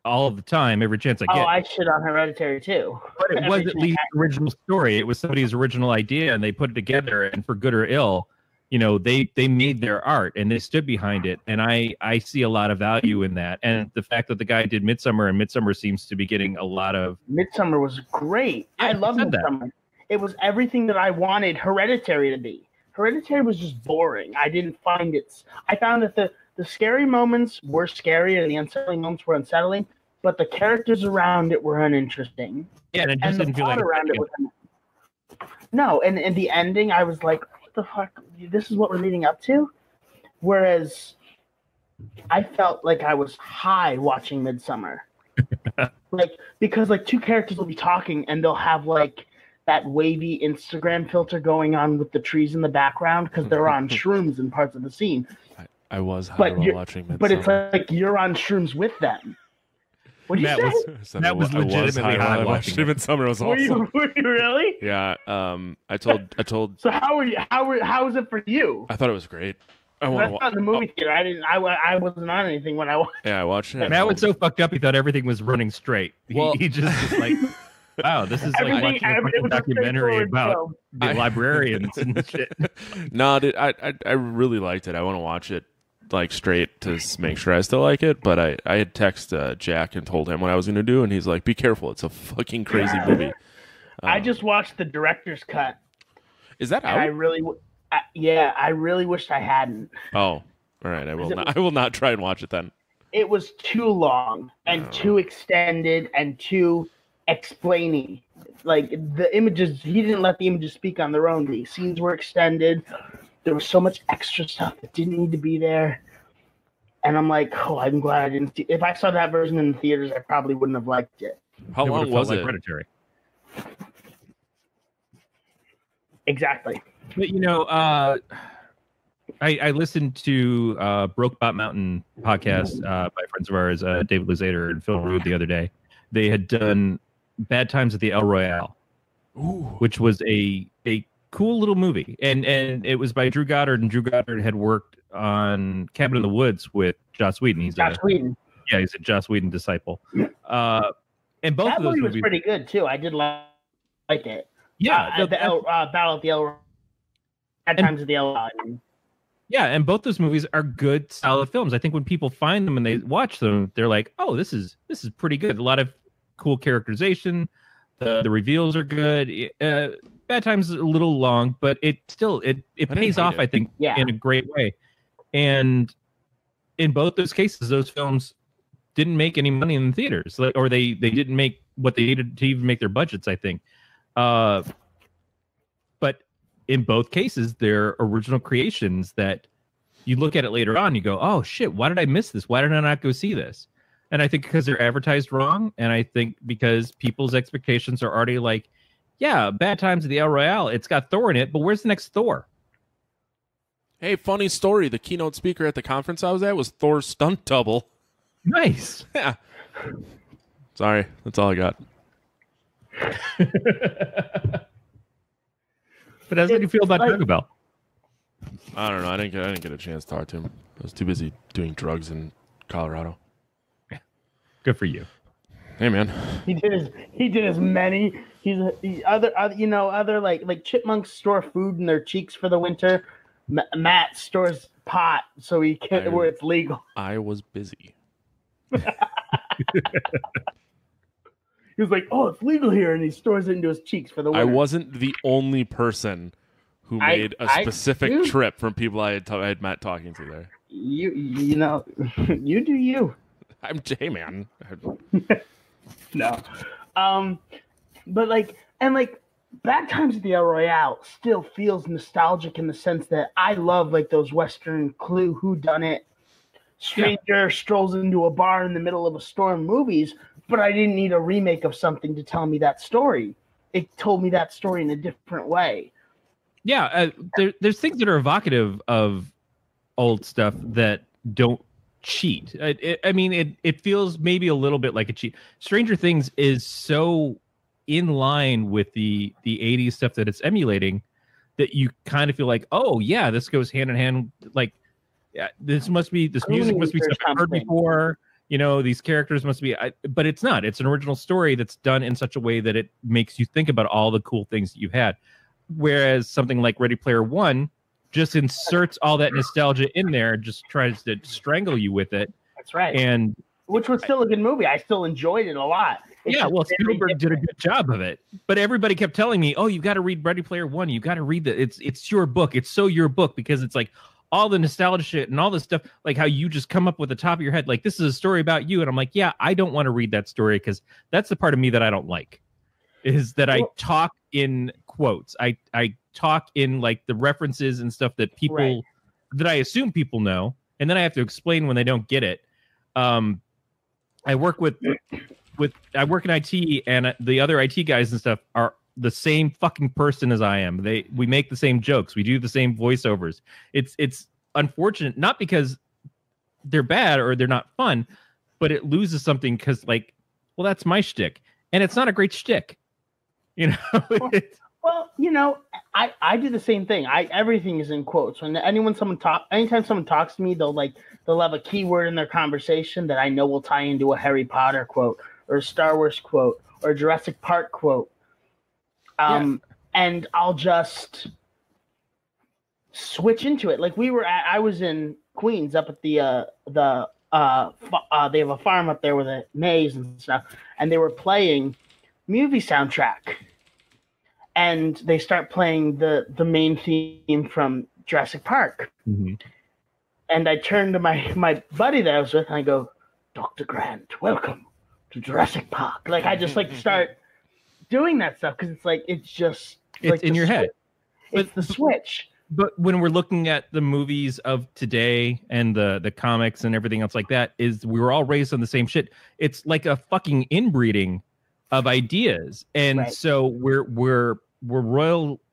all of the time, every chance I get. Oh, I shit on Hereditary too. But it was at least the original story. It was somebody's original idea, and they put it together, and for good or ill, they made their art and they stood behind it. And I see a lot of value in that. And the fact that the guy did Midsummer, and Midsummer seems to be getting a lot of... Midsummer was great. Yeah, I love Midsummer. It was everything that I wanted Hereditary to be. Hereditary was just boring. I didn't find it... I found that the scary moments were scary and the unsettling moments were unsettling, but the characters around it were uninteresting. Yeah, and it just And the didn't feel plot like around it was no, and in the ending, I was like, "What the fuck? This is what we're leading up to." Whereas, I felt like I was high watching Midsummer, because two characters will be talking and they'll have that wavy Instagram filter going on with the trees in the background because they're on shrooms in parts of the scene. I was high while watching Midsummer. But it's like you're on shrooms with them. What did you say? That was legitimately high watching Midsummer. Was awesome. Were you really? Yeah. I told. So how was it for you? I thought it was great. I That's not in the movie theater. I wasn't on anything when I watched. Yeah, I watched it. Matt was so fucked up. He thought everything was running straight. He just was like, "Wow, this is like watching a fucking documentary about the librarians and shit." No, dude, I really liked it. I want to watch it straight to make sure I still like it. But I had texted Jack and told him what I was going to do, and he's like, "Be careful, it's a fucking crazy movie." I just watched the director's cut. Is that out? I really wished I hadn't. Oh, all right. I will not try and watch it then. It was too long and too extended and too explaining. The images, he didn't let the images speak on their own. The scenes were extended. There was so much extra stuff that didn't need to be there. And I'm like, I'm glad I didn't see. If I saw that version in the theaters, I probably wouldn't have liked it. How long was it? Hereditary. Exactly. But I listened to Brokeback Mountain podcast by friends of ours, David Luzader and Phil Rude, the other day. They had done Bad Times at the El Royale, which was a cool little movie, and it was by Drew Goddard, and Drew Goddard had worked on Cabin in the Woods with Joss Whedon. He's a Joss Whedon disciple. And both that of those movie was movies, pretty good too. I did like it. Yeah, the Battle at the El Bad Times at the El. Yeah, and both those movies are good, solid films. I think when people find them and they watch them, they're like, "Oh, this is pretty good." A lot of cool characterization. The reveals are good. Bad Times is a little long, but it pays off, I think, in a great way. And in both those cases, those films didn't make any money in the theaters, or they didn't make what they needed to even make their budgets, I think. But in both cases, they're original creations that you look at it later on, you go, "Oh shit, why did I miss this? Why did I not go see this?" And I think because they're advertised wrong, and I think because people's expectations are already like, "Yeah, Bad Times at the El Royale, it's got Thor in it, but where's the next Thor?" Hey, funny story. The keynote speaker at the conference I was at was Thor's stunt double. Nice. Yeah. Sorry, that's all I got. But how do you feel about Taco Bell? I don't know. I didn't get a chance to talk to him. I was too busy doing drugs in Colorado. Good for you. Hey, man. He did as many. Other like chipmunks store food in their cheeks for the winter. Matt stores pot so he can where it's legal. I was busy. He was like, "Oh, it's legal here," and he stores it into his cheeks for the winter. I wasn't the only person who made a specific trip from people I had met talking to there. You know, you do you. I'm J-Man. No. But Bad Times at the El Royale still feels nostalgic in the sense that I love those Western Clue whodunit stranger strolls into a bar in the middle of a storm movies, but I didn't need a remake of something to tell me that story. It told me that story in a different way. Yeah, there's things that are evocative of old stuff that don't cheat. It feels maybe a little bit like a cheat. Stranger Things is so in line with the 80s stuff that it's emulating that you kind of feel like, oh yeah, this goes hand in hand. Like, yeah, this music must be stuff I've heard before. These characters must be, but it's not. It's an original story that's done in such a way that it makes you think about all the cool things that you've had. Whereas something like Ready Player One just inserts all that nostalgia in there, just tries to strangle you with it. That's right. And which was still a good movie. I still enjoyed it a lot. Spielberg did a good job of it. But everybody kept telling me, "Oh, you got to read Ready Player One. You got to read that. It's your book. It's so your book," because it's like all the nostalgia shit and all this stuff, like how you just come up with the top of your head, like this is a story about you. And I'm like, yeah, I don't want to read that story because that's the part of me that I don't like, is that I talk in quotes. I talk in like the references and stuff that people, that I assume people know. And then I have to explain when they don't get it. I work in IT, and the other IT guys and stuff are the same fucking person as I am. We make the same jokes. We do the same voiceovers. It's unfortunate, not because they're bad or they're not fun, but it loses something because, like, well, that's my shtick, and it's not a great shtick, you know. Well, you know, I do the same thing. Everything is in quotes. Anytime someone talks to me, they'll have a keyword in their conversation that I know will tie into a Harry Potter quote or a Star Wars quote or a Jurassic Park quote. And I'll just switch into it. Like I was in Queens up at they have a farm up there with a maze and stuff, and they were playing movie soundtrack. And they start playing the main theme from Jurassic Park. Mm-hmm. And I turn to my buddy that I was with, and I go, Dr. Grant, welcome to Jurassic Park. Like, I just, like, start doing that stuff, because it's just... It's like in your head. It's the switch. But when we're looking at the movies of today and the comics and everything else like that, is we were all raised on the same shit. It's like a fucking inbreeding of ideas. And so we're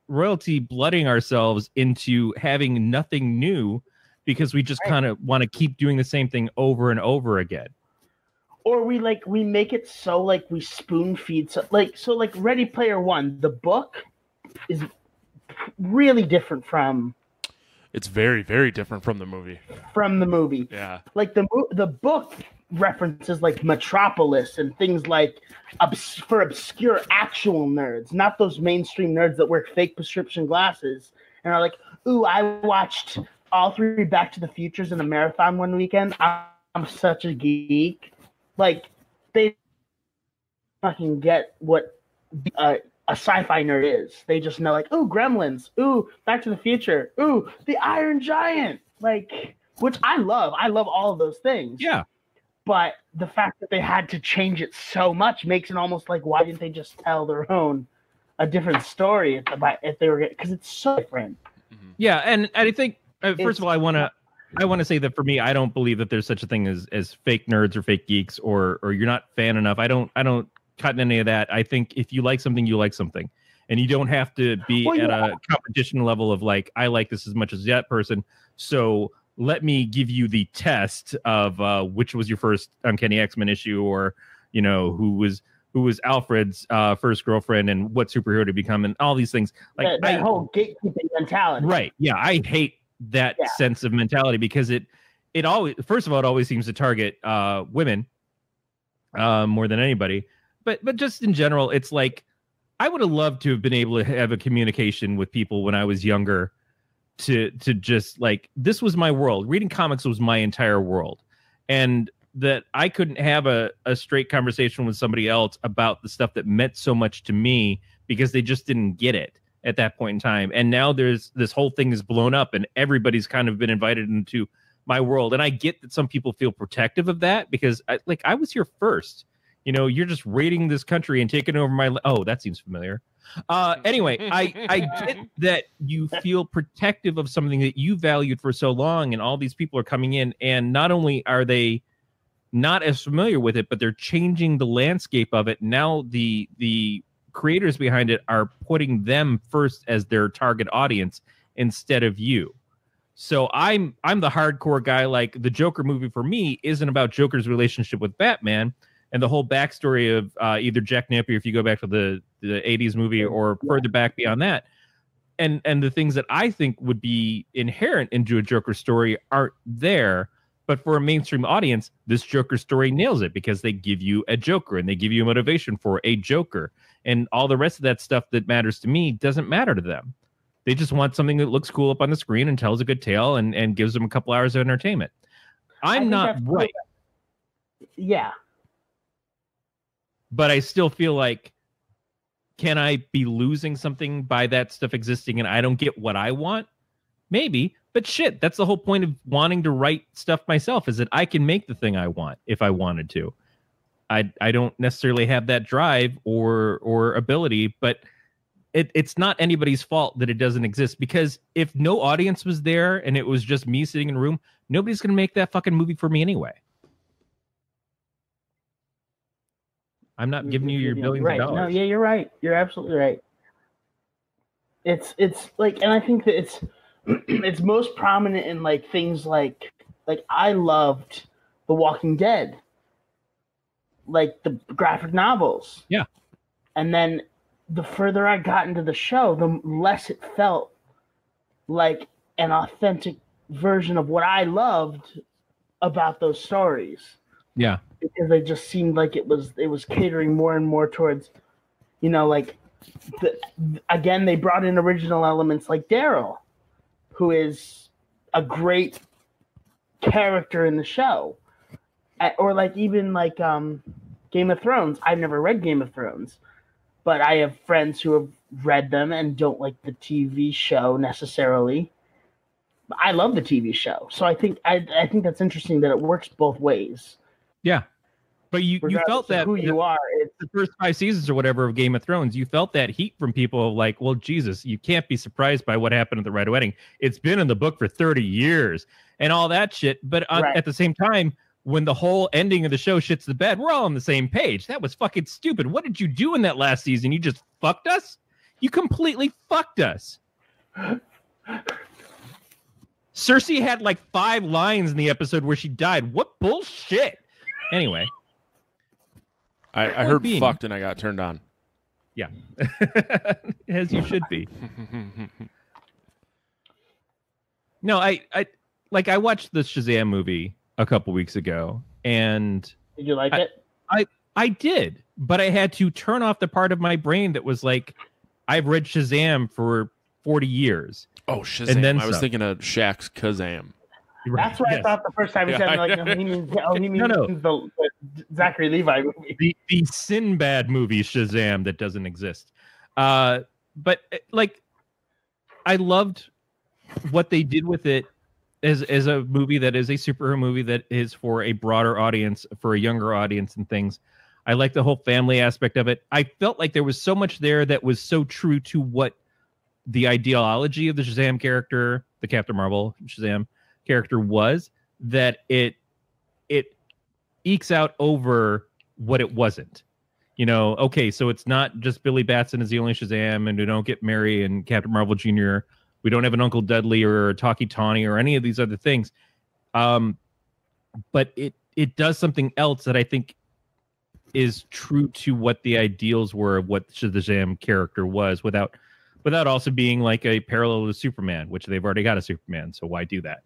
royalty blooding ourselves into having nothing new because we just kind of want to keep doing the same thing over and over again. Or we make it so like we spoon feed. So Ready Player One, the book is really different from. It's very, very different from the movie. Yeah. Like the book references like Metropolis and things like for obscure actual nerds, not those mainstream nerds that wear fake prescription glasses and are like, ooh, I watched all 3 Back to the Futures in a marathon one weekend. I'm such a geek. Like, they fucking get what a sci-fi nerd is. They just know, like, ooh, Gremlins, ooh, Back to the Future, ooh, the Iron Giant, like, which I love. I love all of those things. Yeah. But the fact that they had to change it so much makes it almost like, why didn't they just tell a different story if they were, because it's so different. Yeah, and I think first of all, I want to say that for me, I don't believe that there's such a thing as fake nerds or fake geeks or you're not fan enough. I don't cut in any of that. I think if you like something, you like something, and you don't have to be at a competition level of like, I like this as much as that person, so let me give you the test of which was your first Uncanny X-Men issue, or you know who was Alfred's first girlfriend and what superhero to become, and all these things. Like that whole gatekeeping mentality. Right? Yeah, I hate that sense of mentality because it always, first of all, it always seems to target women more than anybody. But just in general, it's like I would have loved to have been able to have a communication with people when I was younger. To just like, this was my world. Reading comics was my entire world, and that I couldn't have a straight conversation with somebody else about the stuff that meant so much to me because they just didn't get it at that point in time. And now there's this whole thing is blown up and everybody's kind of been invited into my world. And I get that some people feel protective of that because I was here first. You know, you're just raiding this country and taking over my... Oh, that seems familiar. Anyway, I get that you feel protective of something that you valued for so long, and all these people are coming in, and not only are they not as familiar with it, but they're changing the landscape of it. Now the creators behind it are putting them first as their target audience instead of you. So I'm the hardcore guy. Like, the Joker movie for me isn't about Joker's relationship with Batman and the whole backstory of either Jack Napier, if you go back to the 80s movie, or further back beyond that. And the things that I think would be inherent into a Joker story aren't there. But for a mainstream audience, this Joker story nails it because they give you a Joker and they give you motivation for a Joker. And all the rest of that stuff that matters to me doesn't matter to them. They just want something that looks cool up on the screen and tells a good tale and gives them a couple hours of entertainment. I'm not right. Yeah. But I still feel like, can I be losing something by that stuff existing and I don't get what I want? Maybe. But shit, that's the whole point of wanting to write stuff myself, is that I can make the thing I want if I wanted to. I don't necessarily have that drive or ability, but it's not anybody's fault that it doesn't exist, because if no audience was there and it was just me sitting in a room, nobody's going to make that fucking movie for me anyway. I'm not giving you your billions of dollars. No, yeah, you're right. You're absolutely right. It's like, and I think that it's most prominent in like things like I loved The Walking Dead, like the graphic novels. Yeah. And then the further I got into the show, the less it felt like an authentic version of what I loved about those stories. Yeah. Because they just seemed like it was catering more and more towards, you know, like again, they brought in original elements like Daryl, who is a great character in the show. Or like even like Game of Thrones. I've never read Game of Thrones, but I have friends who have read them and don't like the TV show necessarily. I love the TV show, so I think that's interesting that it works both ways. Yeah, but you felt that who you are. It's the first 5 seasons or whatever of Game of Thrones, you felt that heat from people like, well, Jesus, you can't be surprised by what happened at the Red Wedding. It's been in the book for 30 years and all that shit. But at the same time, when the whole ending of the show shits the bed, we're all on the same page. That was fucking stupid. What did you do in that last season? You just fucked us? You completely fucked us. Cersei had like 5 lines in the episode where she died. What bullshit? Anyway. I heard fucked and I got turned on. Yeah. As you should be. No, I watched the Shazam movie a couple weeks ago, and did you like it? I did, but I had to turn off the part of my brain that was like, I've read Shazam for 40 years. Oh, Shazam. And then I was thinking of Shaq's Kazam. That's what I thought the first time he said. Like, he means the Zachary Levi movie, the Sinbad movie Shazam that doesn't exist. But like, I loved what they did with it as a movie that is a superhero movie that is for a broader audience, for a younger audience, and things. I like the whole family aspect of it. I felt like there was so much there that was so true to what the ideology of the Shazam character, the Captain Marvel Shazam character, was, that it ekes out over what it wasn't. You know, okay, so it's not just Billy Batson is the only Shazam, and we don't get Mary and Captain Marvel Jr. We don't have an Uncle Dudley or a Talkie Tawny or any of these other things. But it does something else that I think is true to what the ideals were of what the Shazam character was, without also being like a parallel to Superman, which they've already got a Superman, so why do that?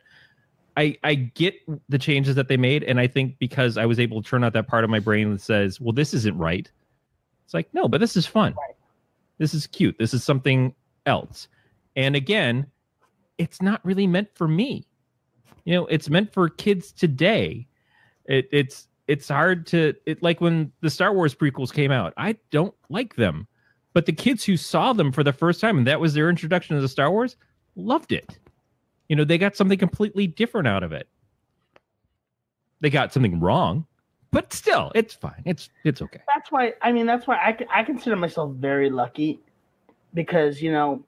I get the changes that they made, and I think because I was able to turn out that part of my brain that says, well, this isn't right. It's like, no, but this is fun. Right. This is cute. This is something else. And again, it's not really meant for me. You know, it's meant for kids today. It's hard to, like when the Star Wars prequels came out, I don't like them. But the kids who saw them for the first time, and that was their introduction to the Star Wars, loved it. You know, they got something completely different out of it. They got something wrong, but still, it's fine. It's okay. That's why I consider myself very lucky, because, you know,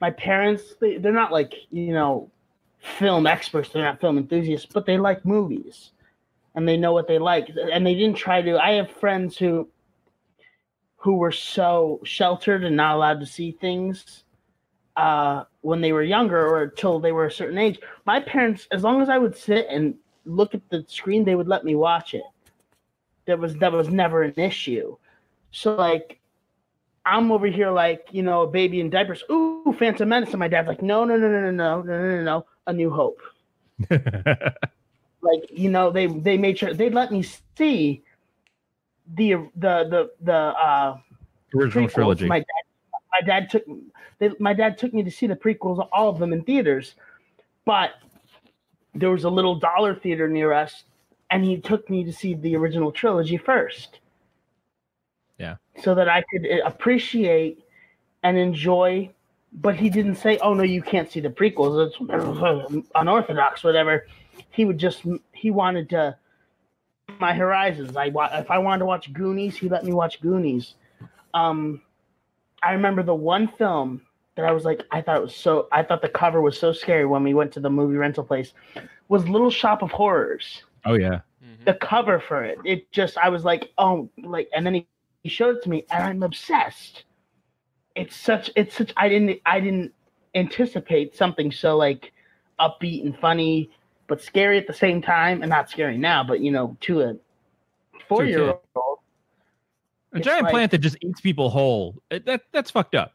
my parents, they're not like, you know, film experts. They're not film enthusiasts, but they like movies and they know what they like. And they didn't try to. I have friends who were so sheltered and not allowed to see things when they were younger or until they were a certain age. My parents, as long as I would sit and look at the screen, they would let me watch it. That was never an issue. So like, I'm over here like, you know, a baby in diapers. Ooh, Phantom Menace. And my dad's like, no. A New Hope. Like, you know, they made sure they let me see the original prequels. trilogy. My dad took me to see the prequels, all of them in theaters, but there was a little dollar theater near us, and he took me to see the original trilogy first. Yeah. So that I could appreciate and enjoy but he didn't say, "Oh no, you can't see the prequels. It's unorthodox, whatever." He wanted to my horizons. If I wanted to watch Goonies, he let me watch Goonies. I remember the one film that I was like, I thought the cover was so scary when we went to the movie rental place, was Little Shop of Horrors. Oh yeah. The cover for it, I was like, oh, like, and then he showed it to me, and I'm obsessed. It's such. I didn't anticipate something so like upbeat and funny, but scary at the same time, and not scary now, but to a 4-year-old. A giant plant that just eats people whole. That's fucked up.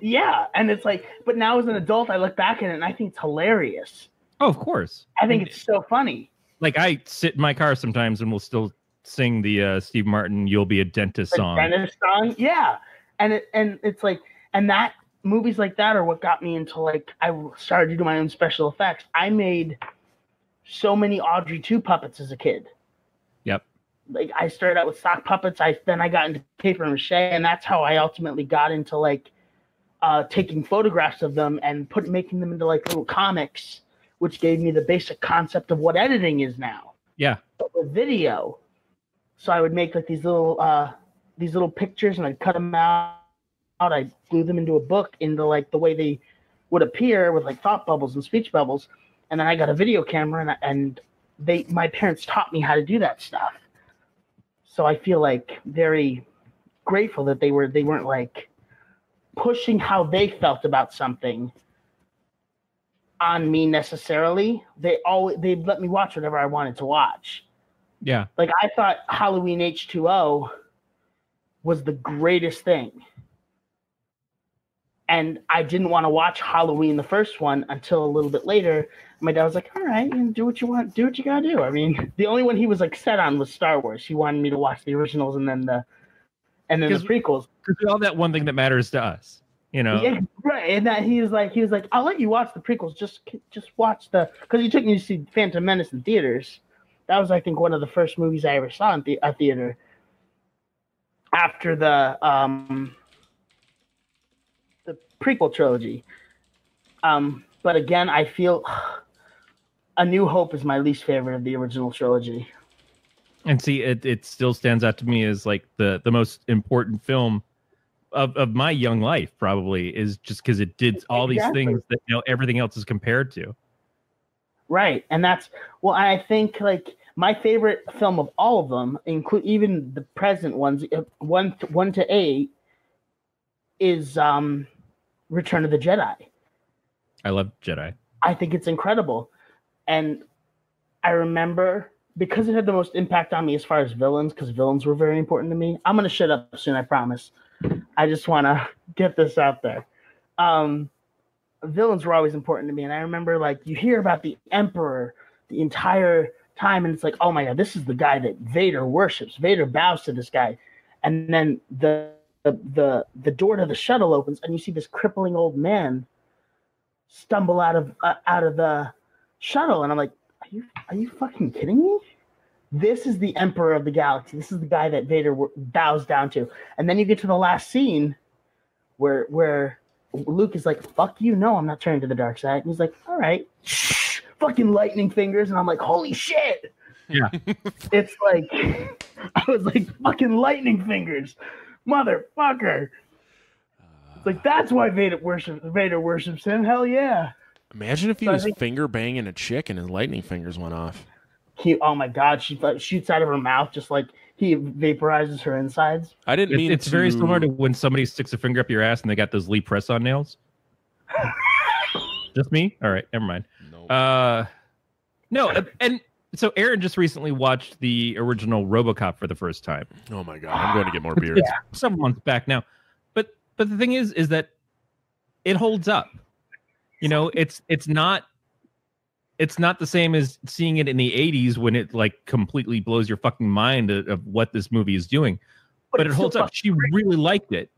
Yeah, and it's like, but now as an adult, I look back at it and I think it's hilarious. Oh, of course. I think it's so funny. Like, I sit in my car sometimes and we'll still sing the Steve Martin "You'll Be a Dentist" song. Dentist song, yeah. And it's like, and that movies like that are what got me into, like, I started to do my own special effects. I made so many Audrey 2 puppets as a kid. Yep. Like, I started out with sock puppets. Then I got into paper mache, and that's how I ultimately got into like taking photographs of them and making them into like little comics, which gave me the basic concept of what editing is now. Yeah. But with video, so I would make like these little pictures, and I'd cut them out. I'd glue them into a book into like the way they would appear with like thought bubbles and speech bubbles, and then I got a video camera, and my parents taught me how to do that stuff. So I feel like very grateful that they weren't like pushing how they felt about something on me necessarily. They'd let me watch whatever I wanted to watch. Yeah. Like, I thought Halloween H2O was the greatest thing. And I didn't want to watch Halloween, the first one, until a little bit later. My dad was like, all right, do what you want. Do what you got to do. I mean, the only one he was like set on was Star Wars. He wanted me to watch the originals and then the prequels. Because all that one thing that matters to us, Yeah, right. And that he was like, I'll let you watch the prequels. Just watch because he took me to see Phantom Menace in theaters. That was, I think, one of the first movies I ever saw in a theater. After the prequel trilogy. But again, I feel A New Hope is my least favorite of the original trilogy. And see, it still stands out to me as like the most important film of my young life, probably, is just because it did all these things that everything else is compared to. Right. And I think like my favorite film of all of them, include even the present ones, 1 to 8, is Return of the Jedi. I love Jedi. I think it's incredible. And I remember, because it had the most impact on me as far as villains, because villains were very important to me. I'm going to shut up soon, I promise. I just want to get this out there. Villains were always important to me. And I remember, like, you hear about the Emperor the entire time, and it's like, oh my God, this is the guy that Vader worships. Vader bows to this guy. And then the door to the shuttle opens, and you see this crippling old man stumble out of the shuttle, and I'm like, are you fucking kidding me? This is the Emperor of the Galaxy. This is the guy that Vader bows down to. And then you get to the last scene where Luke is like, fuck you, no, I'm not turning to the dark side. And he's like, all right, fucking lightning fingers, and I'm like, holy shit. Yeah. It's like, I was like, fucking lightning fingers, motherfucker. It's like, that's why Vader worships him. Hell yeah. Imagine if he was finger banging a chick and his lightning fingers went off. Oh my God, she shoots out of her mouth just like he vaporizes her insides. I didn't mean it's very similar to when somebody sticks a finger up your ass and they got those Lee press-on nails. Just me? All right, never mind. Nope. No, and so Aaron just recently watched the original RoboCop for the first time. Oh my God, I'm going to get more beer. It's several months back now. But the thing is that it holds up. It's not the same as seeing it in the 80s when it like completely blows your fucking mind of what this movie is doing. But it holds up. She really liked it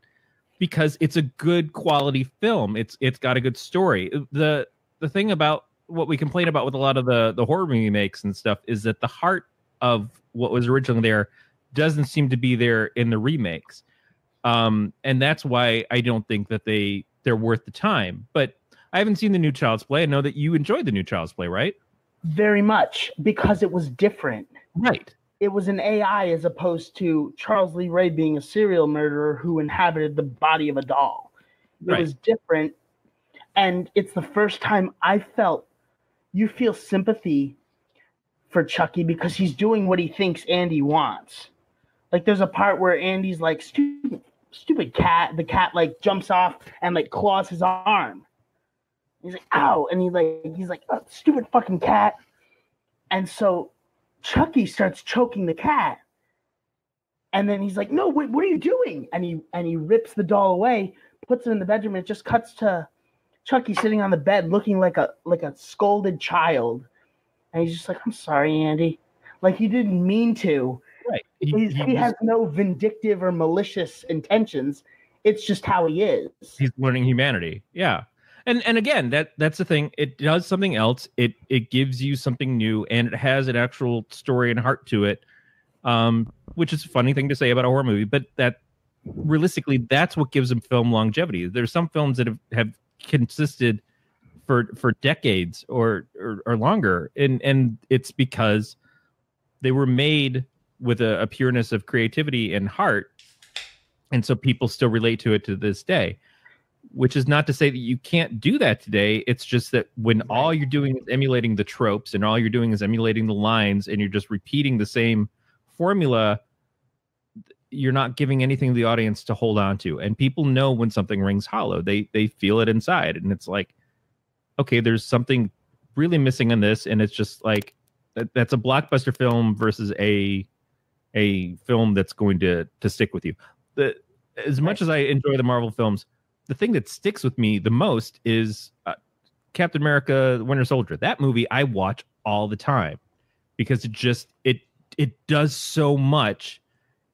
because it's a good quality film. It's got a good story. The thing about what we complain about with a lot of the horror movie makes and stuff is that the heart of what was originally there doesn't seem to be there in the remakes. And that's why I don't think that they they're worth the time. But I haven't seen the new Child's Play. I know that you enjoyed the new Child's Play, right? Very much, because it was different. Right. It was an AI as opposed to Charles Lee Ray being a serial murderer who inhabited the body of a doll. It Right. was different. And it's the first time I felt you feel sympathy for Chucky because he's doing what he thinks Andy wants. Like there's a part where Andy's like, stupid cat. The cat like jumps off and like claws his arm. He's like, ow. And he's like, oh, stupid fucking cat. And so Chucky starts choking the cat. And then he's like, no, wait, what are you doing? And he rips the doll away, puts it in the bedroom, and it just cuts to Chucky sitting on the bed looking like a scolded child. And he's just like, I'm sorry, Andy. Like he didn't mean to. Right. He has no vindictive or malicious intentions. It's just how he is. He's learning humanity. Yeah. And again, that's the thing. It does something else. It gives you something new, and it has an actual story and heart to it, which is a funny thing to say about a horror movie. But that realistically, that's what gives them film longevity. There's some films that have consisted for decades or longer, and it's because they were made with a pureness of creativity and heart, and so people still relate to it to this day. Which is not to say that you can't do that today. It's just that when all you're doing is emulating the tropes and all you're doing is emulating the lines and you're just repeating the same formula, you're not giving anything to the audience to hold on to. And people know when something rings hollow. They feel it inside. And it's like, okay, there's something really missing in this. And it's just like, that's a blockbuster film versus a film that's going to stick with you. As much as I enjoy the Marvel films, the thing that sticks with me the most is Captain America: Winter Soldier. That movie I watch all the time because it does so much,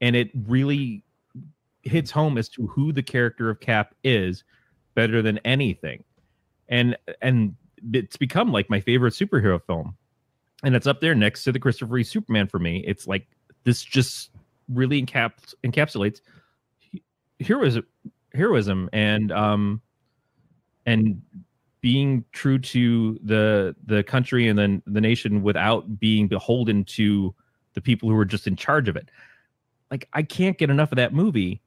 and it really hits home as to who the character of Cap is better than anything. And it's become like my favorite superhero film. And it's up there next to the Christopher Reeve Superman for me. It's like this just really encapsulates heroism and being true to the country and then the nation without being beholden to the people who are just in charge of it. Like, I can't get enough of that movie,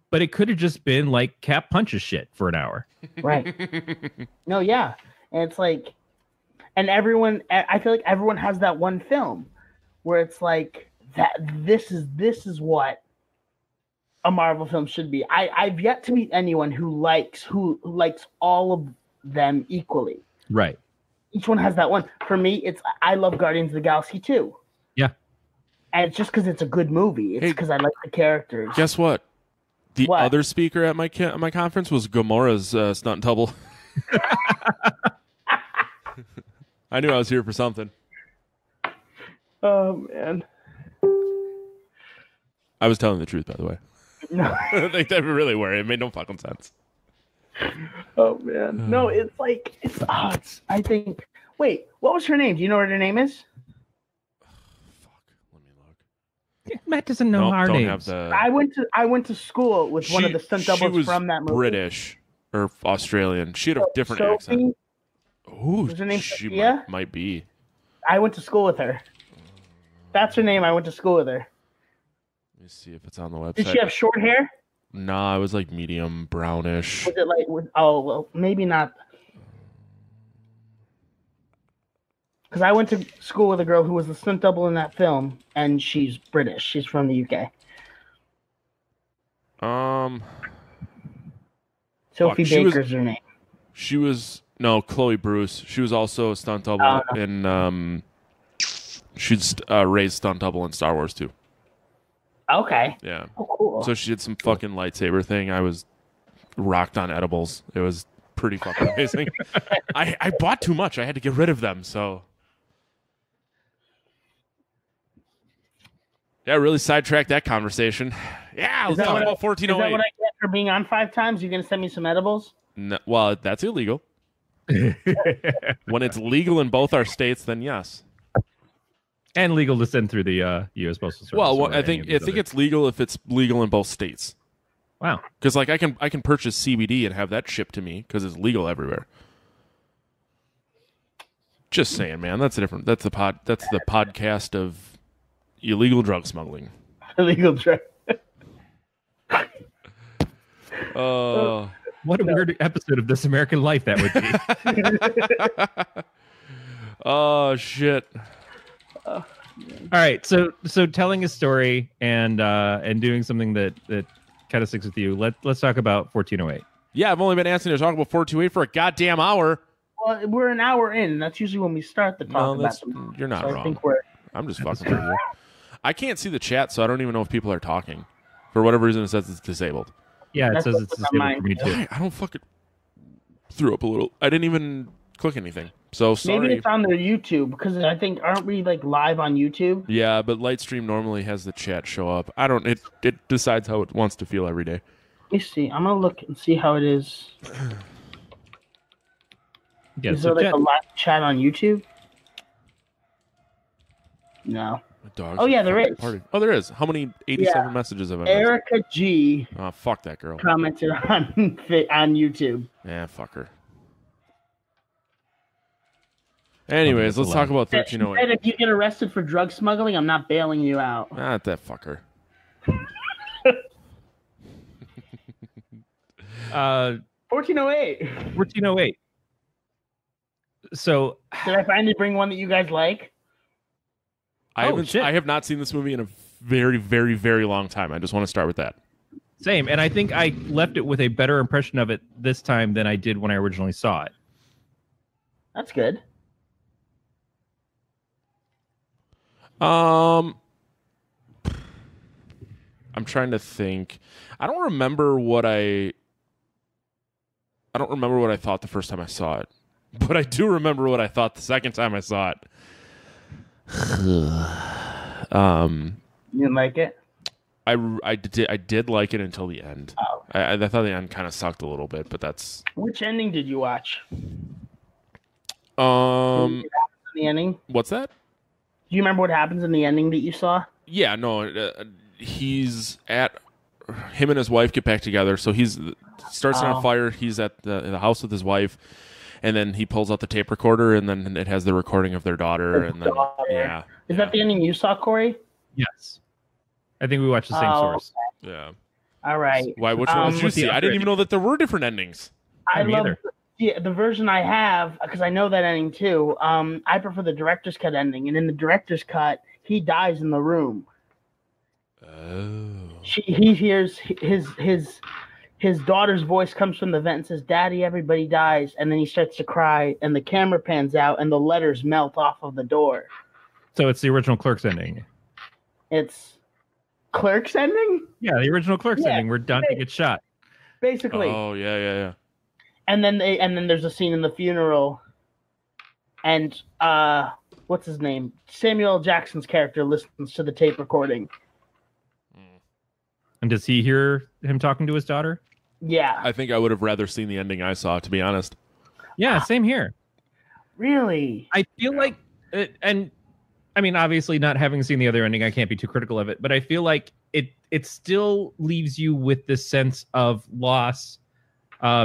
but it could have just been like Cap punches shit for an hour. Right. No, yeah. And it's like, and I feel like everyone has that one film where it's like that. This is what a Marvel film should be. I've yet to meet anyone who likes all of them equally. Right. Each one has that one. For me, I love Guardians of the Galaxy too. Yeah. And it's just because it's a good movie. It's because I like the characters. Guess what? The other speaker at my conference was Gamora's stunt double. I knew I was here for something. Oh, man. I was telling the truth, by the way. No. They never really were. It made no fucking sense. Oh, man. No, it's like, I think, wait, what was her name? Do you know what her name is? Fuck. Let me look. Matt doesn't know our names. I went to school with one of the stunt doubles from that movie. British or Australian. She had a different accent. Ooh, was her name she Sophia? might be. I went to school with her. That's her name. I went to school with her. Let me see if it's on the website. Did she have short hair? Nah, it was like medium brownish. Was it like? Oh well, maybe not. Because I went to school with a girl who was the stunt double in that film, and she's British. She's from the UK. Sophie Baker's her name. She was Chloe Bruce. She was also a stunt double in. She's Rey's stunt double in Star Wars too. Okay. Yeah. Oh, cool. So she did some fucking lightsaber thing. I was rocked on edibles. It was pretty fucking amazing. I bought too much. I had to get rid of them. So. Yeah, really sidetracked that conversation. Yeah, let's talk about 1408. Is that what I get for being on 5 times? You're going to send me some edibles? No, well, that's illegal. When it's legal in both our states, then yes. And legal to send through the U.S. Postal Service. Well, I think it's legal if it's legal in both states. Wow. Because like I can purchase CBD and have that shipped to me because it's legal everywhere. Just saying, man. That's the podcast of illegal drug smuggling. Illegal drug. What a weird episode of This American Life that would be. Oh shit. All right, so telling a story and doing something that kind of sticks with you. Let's talk about 1408. Yeah, I've only been asking to talk about 428 for a goddamn hour. Well, we're an hour in. That's usually when we start the talk about them. You're not So wrong. I think I'm just fucking with you. I can't see the chat, so I don't even know if people are talking. For whatever reason, it says it's disabled. Yeah, it That's says it's what's disabled on for me too. I don't fucking threw up a little. I didn't even click anything. So sorry. maybe it's on their YouTube because I think aren't we like live on YouTube? Yeah, but Lightstream normally has the chat show up. I don't. It decides how it wants to feel every day. Let me see. I'm gonna look and see how it is. Yeah, Is so there like a live chat on YouTube? No. My dog's Oh, yeah, there fucking is. party. Oh, there is. How many 87 messages have I missed? Erica G Oh, fuck that girl. commented on YouTube. Yeah, fuck her. Anyways, let's talk about She 1308. said if you get arrested for drug smuggling, I'm not bailing you out. Not that fucker. 1408. 1408. So Did I finally bring one that you guys like? shit. I have not seen this movie in a very, very, very long time. I just want to start with that. same, and I think I left it with a better impression of it this time than I did when I originally saw it. That's good. I'm trying to think. I don't remember what I thought the first time I saw it, but I do remember what I thought the second time I saw it. You didn't like it? I did like it until the end. Oh. I thought the end kind of sucked a little bit, but that's Which ending did you watch? um. The ending? What's that? Do you remember what happens in the ending that you saw? Yeah, no. He's at him and his wife get back together. So he's starts on a fire. He's at the house with his wife, and then he pulls out the tape recorder, and then it has the recording of their daughter, and then yeah. Is that the ending you saw, Corey? Yes, I think we watched the same source. Yeah. All right. Why? Which one did you see? I didn't even know that there were different endings. I Me love either. the version I have because I know that ending too. I prefer the director's cut ending, and in the director's cut, he dies in the room. Oh. He hears his daughter's voice comes from the vent and says, "Daddy, everybody dies," and then he starts to cry, and the camera pans out, and the letters melt off of the door. So it's the original Clerks ending. It's Clerks ending, Yeah, the original Clerks Yeah. ending where Dante gets shot. basically. Oh yeah. And then there's a scene in the funeral, and what's his name? Samuel L. Jackson's character listens to the tape recording. And does he hear him talking to his daughter? Yeah, I think I would have rather seen the ending I saw, to be honest. Yeah, same here. really. I feel like, and I mean, obviously, not having seen the other ending, I can't be too critical of it. But I feel like it still leaves you with this sense of loss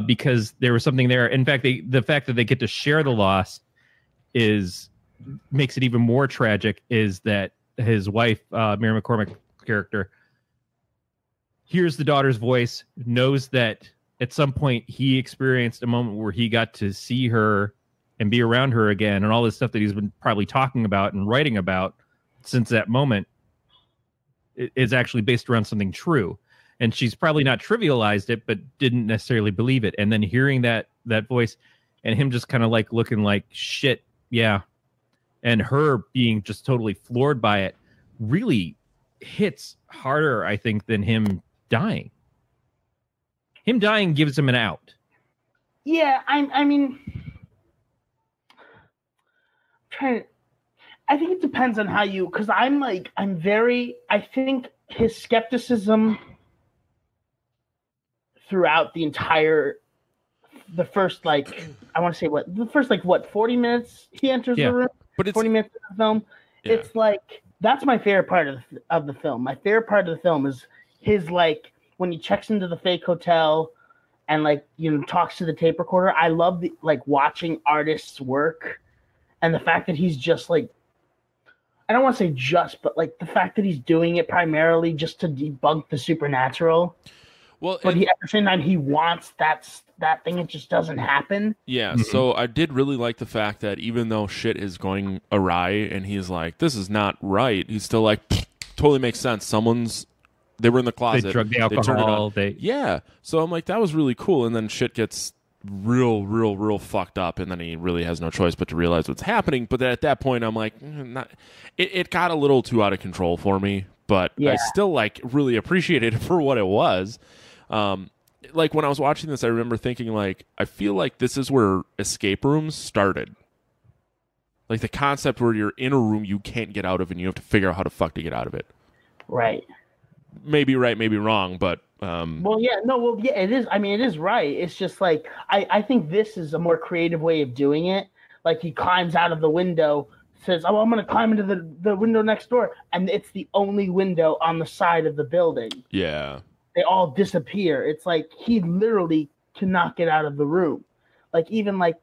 because there was something there. In fact, the fact that they get to share the loss makes it even more tragic. Is that his wife, Mary McCormick's character, hears the daughter's voice, knows that at some point he experienced a moment where he got to see her and be around her again, and all this stuff that he's been probably talking about and writing about since that moment is actually based around something true. And she's probably not trivialized it, but didn't necessarily believe it. And then hearing that voice and him just kind of like looking like shit, yeah, and her being just totally floored by it really hits harder, I think, than him dying. Him dying gives him an out. Yeah, I mean, I think it depends on how you, because I think his skepticism throughout the first 40 minutes he enters Yeah. the room, But it's 40 minutes of the film. Yeah. It's like, that's my favorite part of the film. My favorite part of the film is his like when he checks into the fake hotel and like, you know, talks to the tape recorder. I love the like watching artists work, and the fact that he's just like, I don't want to say just, but like the fact that he's doing it primarily just to debunk the supernatural. Well, but at the same time, he wants that thing. It just doesn't happen. Yeah. So I did really like the fact that even though shit is going awry and he's like, this is not right, he's still like, totally makes sense. They were in the closet. They drug the turned it alcohol. on. Yeah. So I'm like, that was really cool. And then shit gets real fucked up, and then he really has no choice but to realize what's happening. But then at that point, I'm like, it got a little too out of control for me. But I still like really appreciated it for what it was. Like when I was watching this, I remember thinking like, I feel like this is where escape rooms started. Like the concept where you're in a room you can't get out of and you have to figure out how the fuck to get out of it. Right. Maybe right, maybe wrong, but it is. I mean, it is right. It's just like I think this is a more creative way of doing it. Like he climbs out of the window, says, "Oh, I'm going to climb into the window next door," and it's the only window on the side of the building. Yeah. They all disappear. It's like he literally cannot get out of the room. Like even like,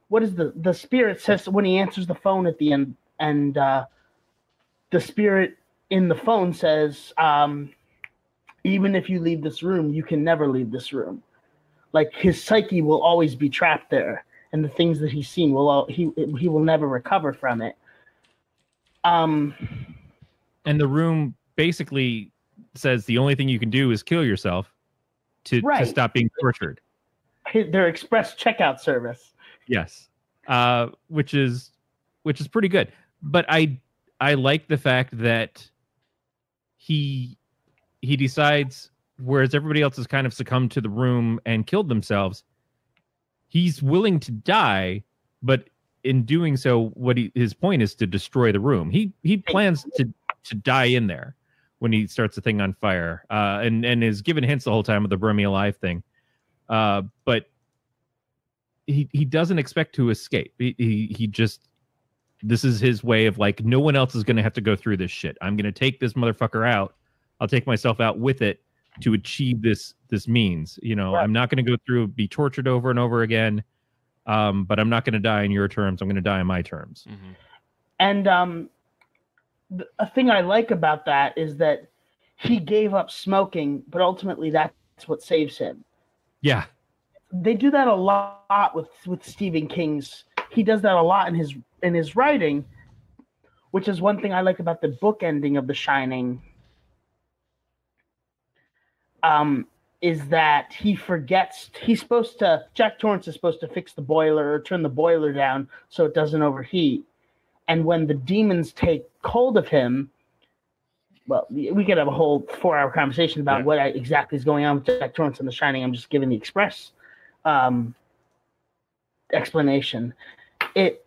what is the spirit says when he answers the phone at the end, and the spirit in the phone says, even if you leave this room, you can never leave this room. Like his psyche will always be trapped there, and the things that he's seen he will never recover from it. And the room basically says the only thing you can do is kill yourself to stop being tortured. Their express checkout service. Yes, which is pretty good. But I like the fact that he decides, whereas everybody else has kind of succumbed to the room and killed themselves, he's willing to die, but in doing so, his point is to destroy the room. He plans to die in there when he starts the thing on fire, and is given hints the whole time of the burn me alive thing. But he doesn't expect to escape. He just, this is his way of like, no one else is going to have to go through this shit. I'm going to take this motherfucker out. I'll take myself out with it to achieve this means. You know, right. I'm not going to go through, be tortured over and over again. But I'm not going to die in your terms. I'm going to die on my terms. Mm-hmm. And a thing I like about that is that he gave up smoking, but ultimately that's what saves him. Yeah. They do that a lot with Stephen King's. He does that a lot in his writing, which is one thing I like about the book ending of The Shining. Is that he forgets Jack Torrance is supposed to fix the boiler or turn the boiler down so it doesn't overheat. And when the demons take hold of him, well, we could have a whole 4-hour conversation about what exactly is going on with Jack Torrance in The Shining. I'm just giving the express explanation. That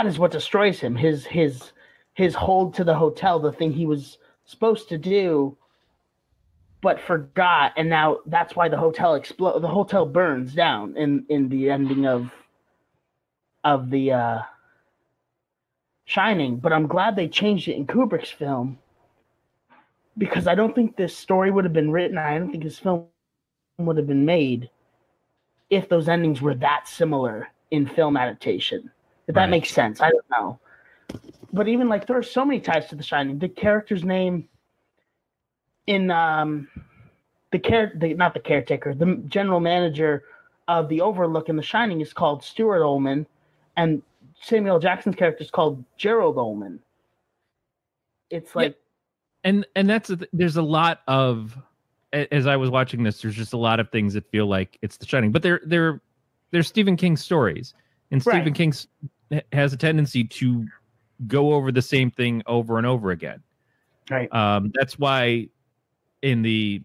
is what destroys him. His hold to the hotel, the thing he was supposed to do, but forgot, and now that's why the hotel the hotel burns down in the ending of the Shining. But I'm glad they changed it in Kubrick's film, because I don't think this story would have been written, I don't think this film would have been made if those endings were that similar in film adaptation. If that makes sense. I don't know. But even like there are so many ties to The Shining. The character's name in the caretaker, the general manager of the Overlook in The Shining is called Stuart Ullman, and Samuel Jackson's character is called Gerald Ullman. It's like, and there's a lot of, as I was watching this, there's just a lot of things that feel like it's The Shining, but they're Stephen King stories, and Stephen King has a tendency to go over the same thing over and over again. Right. That's why in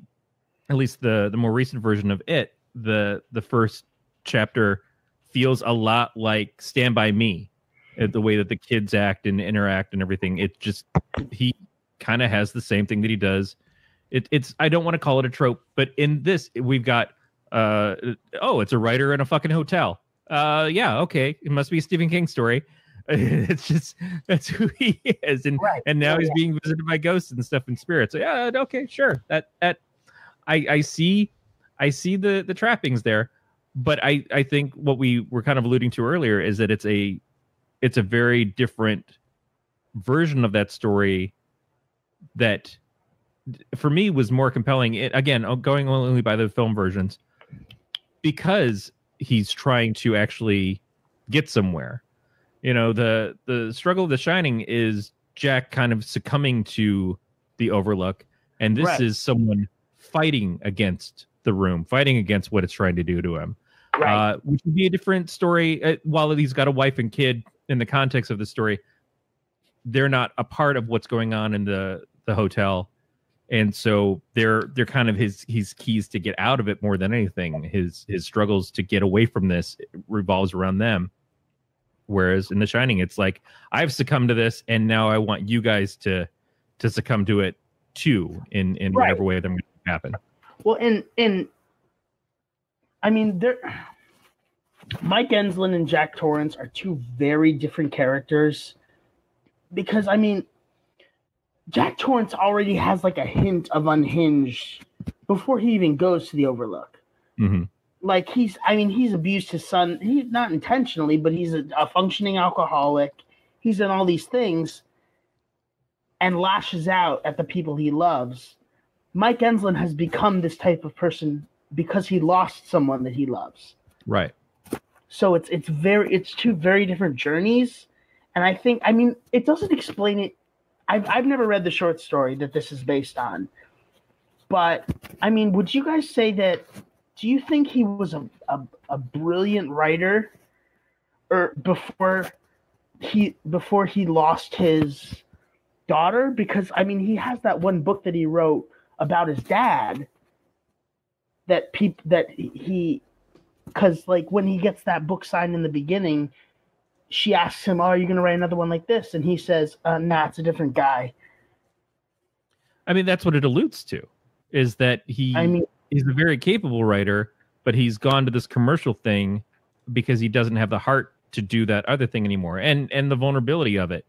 at least the more recent version of it, the first chapter feels a lot like Stand By Me, the way that the kids act and interact and everything. It just, he kind of has the same thing that he does. It's I don't want to call it a trope, but in this we've got it's a writer in a fucking hotel. Yeah, okay, it must be a Stephen King story. It's just that's who he is, and Right. now Yeah, he's yeah. being visited by ghosts and stuff in spirits. So yeah, okay, sure. That I see the trappings there, but I think what we were kind of alluding to earlier is that it's a very different version of that story that for me was more compelling. It, again, going only by the film versions, because he's trying to actually get somewhere. You know, the struggle of The Shining is Jack kind of succumbing to the Overlook, and this Right. is someone fighting against the room, fighting against what it's trying to do to him. Right. Which would be a different story. While he's got a wife and kid in the context of the story, they're not a part of what's going on in the hotel, and so they're kind of his keys to get out of it more than anything. His struggles to get away from this revolves around them. Whereas in The Shining, it's like, I've succumbed to this, and now I want you guys to succumb to it too, in whatever way that going to happen. Well, I mean, Mike Enslin and Jack Torrance are two very different characters, because I mean, Jack Torrance already has like a hint of unhinged before he even goes to the Overlook. Mm-hmm. Like he's abused his son. He's not intentionally, but he's a functioning alcoholic. He's done all these things and lashes out at the people he loves. Mike Enslin has become this type of person because he lost someone that he loves. Right. So it's two very different journeys. And I think, I mean, it doesn't explain it. I've never read the short story that this is based on. But I mean, would you guys say that, do you think he was a brilliant writer, or before he lost his daughter? Because I mean, he has that one book that he wrote about his dad because like when he gets that book signed in the beginning, she asks him, "Oh, are you going to write another one like this?" And he says, "Nah, it's a different guy." I mean, that's what it alludes to, is that he's a very capable writer, but he's gone to this commercial thing because he doesn't have the heart to do that other thing anymore, and the vulnerability of it.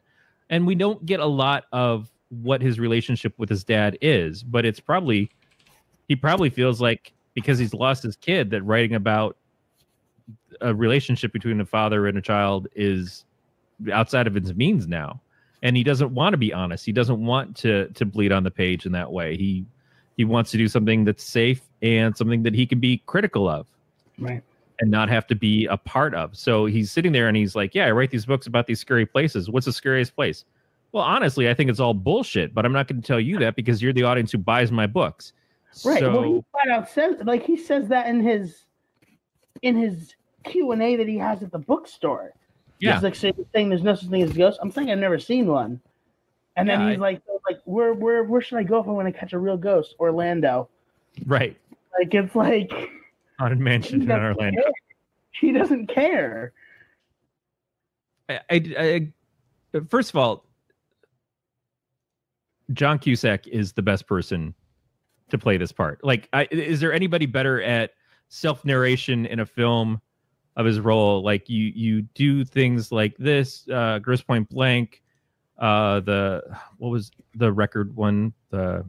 And we don't get a lot of what his relationship with his dad is, but he probably feels like, because he's lost his kid, that writing about a relationship between a father and a child is outside of his means now. And he doesn't want to be honest. He doesn't want to bleed on the page in that way. He wants to do something that's safe and something that he can be critical of. Right. And not have to be a part of. So he's sitting there and he's like, yeah, I write these books about these scary places. What's the scariest place? Well, honestly, I think it's all bullshit, but I'm not going to tell you that because you're the audience who buys my books. Right. So, well, he flat out says, like, he says that in his Q&A that he has at the bookstore. yeah, He's like saying there's no such thing as ghosts. I'm saying I've never seen one. And then Yeah, he's like, where should I go if I want to catch a real ghost? Orlando. right. Like, it's like, Haunted Mansion in Orlando. he doesn't care. I first of all, John Cusack is the best person to play this part. Like, is there anybody better at self-narration in a film of his role? Like, you do things like this, Grosse Point Blank, what was the record one? The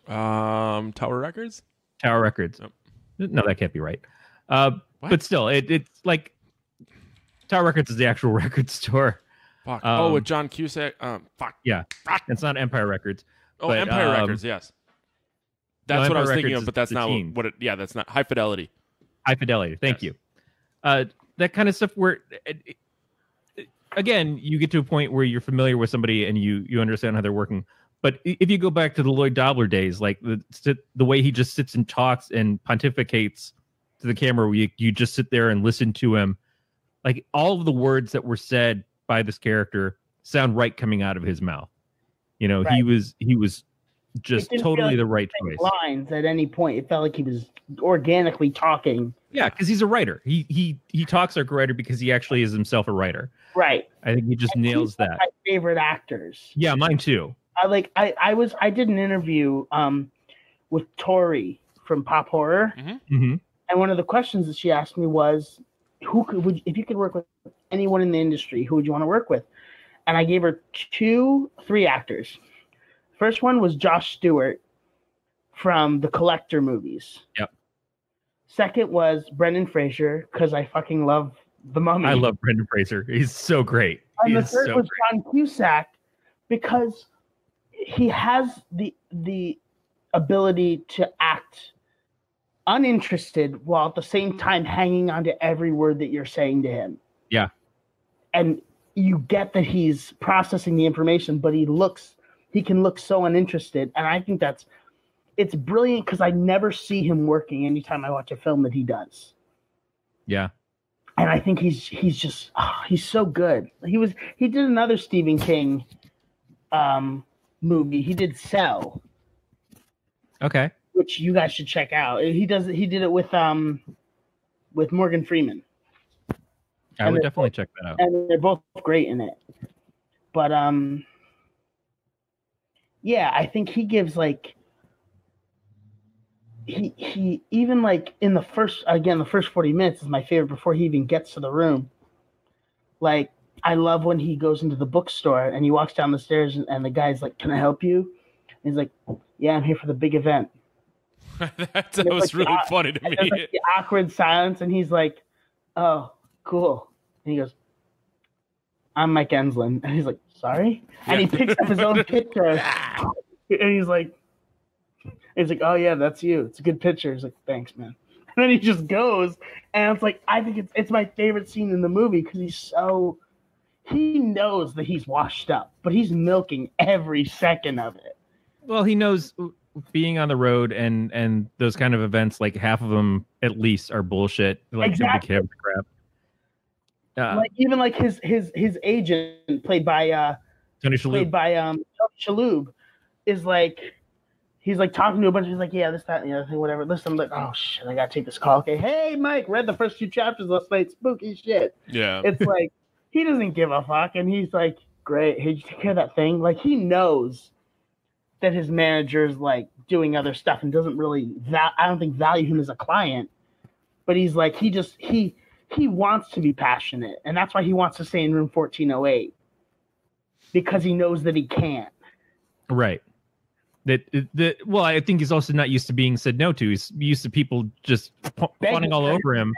Tower Records? Tower Records. Nope. No, that can't be right. But still, it's like Tower Records is the actual record store. Fuck. Um, with John Cusack. Fuck. Yeah, it's not Empire Records. Oh, but, Empire Records. Yes. That's what I was Empire thinking Records of, but is that's the not team. what it. Yeah, that's not High Fidelity. High Fidelity. Thank Yes. you. That kind of stuff where, again, you get to a point where you're familiar with somebody and you understand how they're working. But if you go back to the Lloyd Dobler days, like the way he just sits and talks and pontificates to the camera, where you just sit there and listen to him, like all of the words that were said by this character sound right coming out of his mouth. You know, Right. he was just didn't totally feel the like right saying choice. lines at any point. It felt like he was organically talking. Yeah, because he's a writer. He talks like a writer because he actually is himself a writer. Right. I think he just And nails he's one of that. my favorite actors. Yeah, mine too. I did an interview with Tori from Pop Horror, Mm-hmm. and one of the questions that she asked me was, if you could work with anyone in the industry, who would you want to work with? and I gave her 3 actors. First one was Josh Stewart from the Collector movies. Yep. Second was Brendan Fraser, because I fucking love The Mummy. I love Brendan Fraser. He's so great. And He the is third so was great. John Cusack, because he has the ability to act uninterested while at the same time hanging on to every word that you're saying to him. Yeah. And you get that he's processing the information, but he can look so uninterested. And I think it's brilliant, because I never see him working anytime I watch a film that he does. Yeah. And I think he's so good. He did another Stephen King movie. He did Cell, Okay. which you guys should check out. He did it with Morgan Freeman. I would definitely check that out. And they're both great in it. But yeah, I think he gives like he even like in the first 40 minutes is my favorite before he even gets to the room. Like, I love when he goes into the bookstore and he walks down the stairs and the guy's like, "Can I help you?" And he's like, "Yeah, I'm here for the big event." that was really funny to me. There's like the awkward silence, and he's like, "Oh, cool." And he goes, "I'm Mike Enslin." And he's like, "Sorry?" And he picks up his own picture, and he's like, "Oh yeah, that's you. It's a good picture." He's like, "Thanks, man." And then he just goes, and it's like, I think it's my favorite scene in the movie, because he knows that he's washed up, but he's milking every second of it. Well, he knows being on the road and those kind of events, like half of them at least are bullshit. Like, nobody cares the crap. Like, even like his agent, played by Tony Shalhoub. Shalhoub, is like, he's like talking to a bunch. He's like, "Yeah, this, that, and the other thing, whatever." Listen, I'm like, "Oh shit, I gotta take this call." Okay, hey Mike, read the first 2 chapters last night. Spooky shit. Yeah. It's like, he doesn't give a fuck, and he's like, "Great, hey, did you take care of that thing?" Like, he knows that his manager's like doing other stuff and doesn't really I don't think value him as a client. But he's like, he wants to be passionate, and that's why he wants to stay in room 1408, because he knows that he can't. Right. Well, I think he's also not used to being said no to. He's used to people just fawning all over him.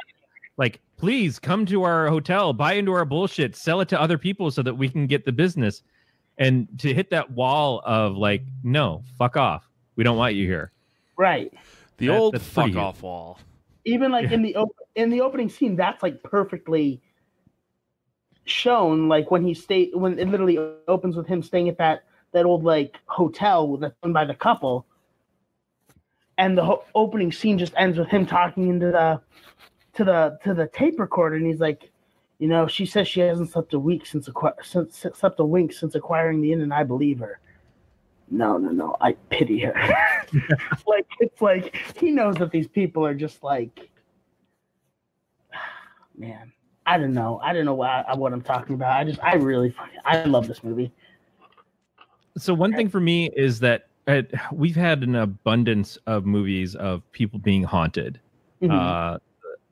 Like, "Please come to our hotel, buy into our bullshit, sell it to other people so that we can get the business." And to hit that wall of like, "No, fuck off. We don't want you here." Right. The old that's fuck pretty off wall. Even like in the opening scene, that's like perfectly shown. Like when it literally opens with him staying at that old like hotel that's owned by the couple, and the opening scene just ends with him talking into the tape recorder, and he's like, "You know, she says she hasn't slept a wink since acquiring the inn, and I believe her. No, I pity her." Like, it's like he knows that these people are just like, man, I don't know what I'm talking about. I love this movie. So one thing for me is that we've had an abundance of movies of people being haunted. Mm-hmm.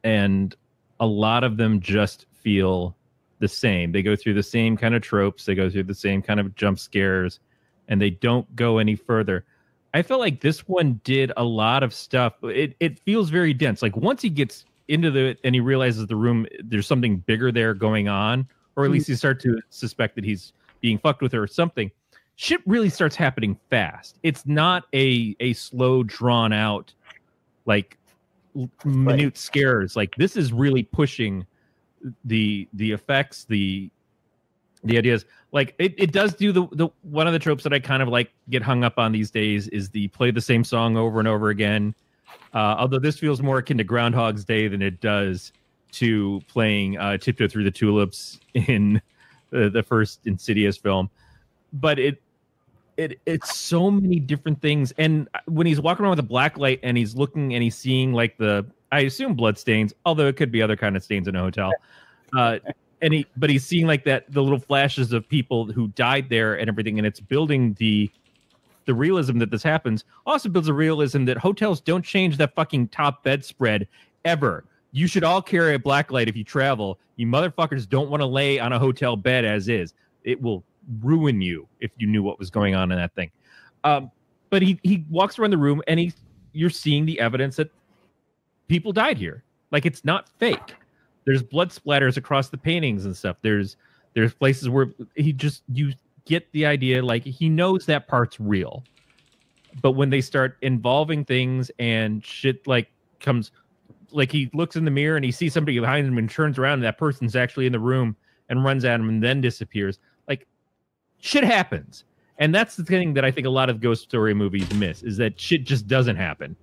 And a lot of them just feel the same. They go through the same kind of tropes. They go through the same kind of jump scares, and they don't go any further. I felt like this one did a lot of stuff. It feels very dense. Like, once he gets into and he realizes the room, there's something bigger there going on, or at least you start to suspect that he's being fucked with her or something. Shit really starts happening fast. It's not a slow, drawn out, like, minute scares. Like, this is really pushing the effects, the ideas. Like, it does do the one of the tropes that I kind of like get hung up on these days is the play the same song over and over again. Although this feels more akin to Groundhog's Day than it does to playing Tiptoe Through the Tulips in the first Insidious film. But it's so many different things. And when he's walking around with a black light and he's looking and he's seeing like I assume blood stains, although it could be other kind of stains in a hotel. But he's seeing like the little flashes of people who died there and everything. And it's building the realism that this happens. Also builds a realism that hotels don't change that fucking top bedspread ever. You should all carry a black light if you travel. You motherfuckers don't want to lay on a hotel bed as is. it will ruin you if you knew what was going on in that thing. But he walks around the room and you're seeing the evidence that people died here. Like, it's not fake. There's blood splatters across the paintings and stuff. There's places where you get the idea, like, he knows that part's real. But when they start involving things and shit like comes, like he looks in the mirror and he sees somebody behind him and turns around and that person's actually in the room and runs at him and then disappears. Like, shit happens. And that's the thing that I think a lot of ghost story movies miss, is that shit just doesn't happen.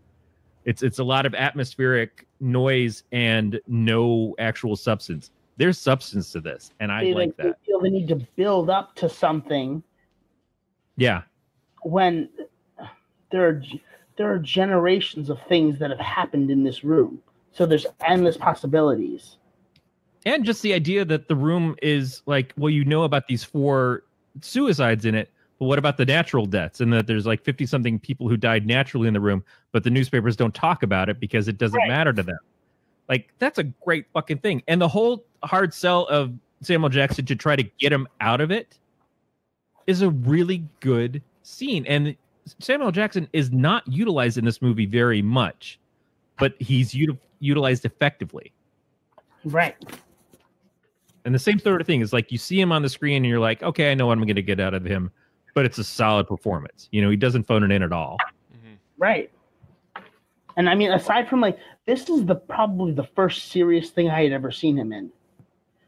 It's a lot of atmospheric noise and no actual substance. There's substance to this, and I like that. They feel the need to build up to something. Yeah. When there are generations of things that have happened in this room. So there's endless possibilities. And just the idea that the room is like, well, you know about these 4 suicides in it, but what about the natural deaths? And that there's like 50-something people who died naturally in the room, but the newspapers don't talk about it because it doesn't matter to them. Like, that's a great fucking thing. And the whole hard sell of Samuel Jackson to try to get him out of it is a really good scene. And Samuel Jackson is not utilized in this movie very much, but he's utilized effectively. Right. And the same sort of thing is, like, you see him on the screen and you're like, okay, I know what I'm going to get out of him, but it's a solid performance. You know, he doesn't phone it in at all. Mm-hmm. Right. And I mean, aside from, like, this is probably the first serious thing I had ever seen him in.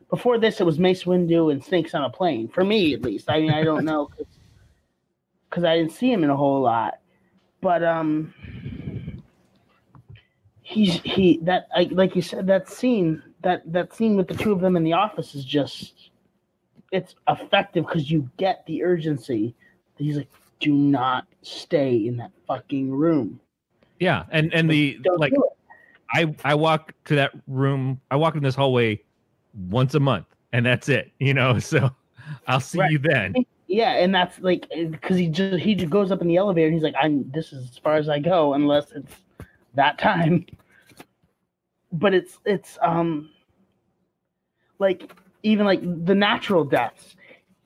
Before this, it was Mace Windu and Snakes on a Plane. For me, at least. I mean, I don't know, because I didn't see him in a whole lot. But like you said, that scene with the two of them in the office is just, it's effective because you get the urgency. He's like, do not stay in that fucking room. Yeah, and the like, I walk to that room. I walk in this hallway once a month, and that's it. You know, so I'll see you then. Yeah, and that's like, because he just goes up in the elevator and he's like, this is as far as I go unless it's that time. But it's like, even like the natural deaths.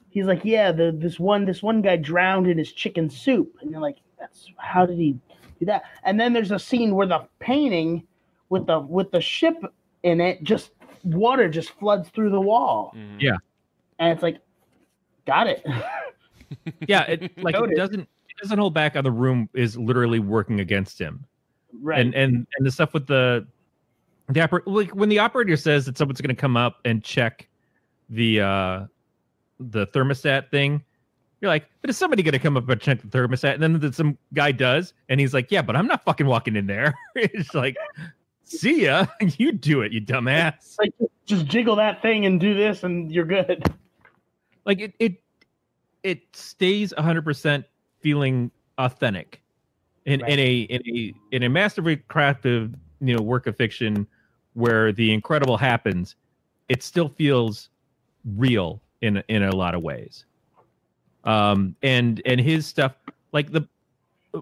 He's like, yeah, this one guy drowned in his chicken soup, and you're like, how did he do that? And then there's a scene where the painting with the ship in it, just water just floods through the wall. Mm-hmm. Yeah, and it's like, got it. Yeah, it doesn't hold back on the room is literally working against him. Right. And the stuff with the like when the operator says that someone's going to come up and check the thermostat thing, you're like, but is somebody going to come up and check the thermostat? And then some guy does, and he's like, yeah, but I'm not fucking walking in there. It's like, see ya, you do it, you dumbass. Like, just jiggle that thing and do this, and you're good. Like it stays 100% feeling authentic in a masterfully crafted, you know, work of fiction where the incredible happens. It still feels real in a lot of ways. And his stuff, like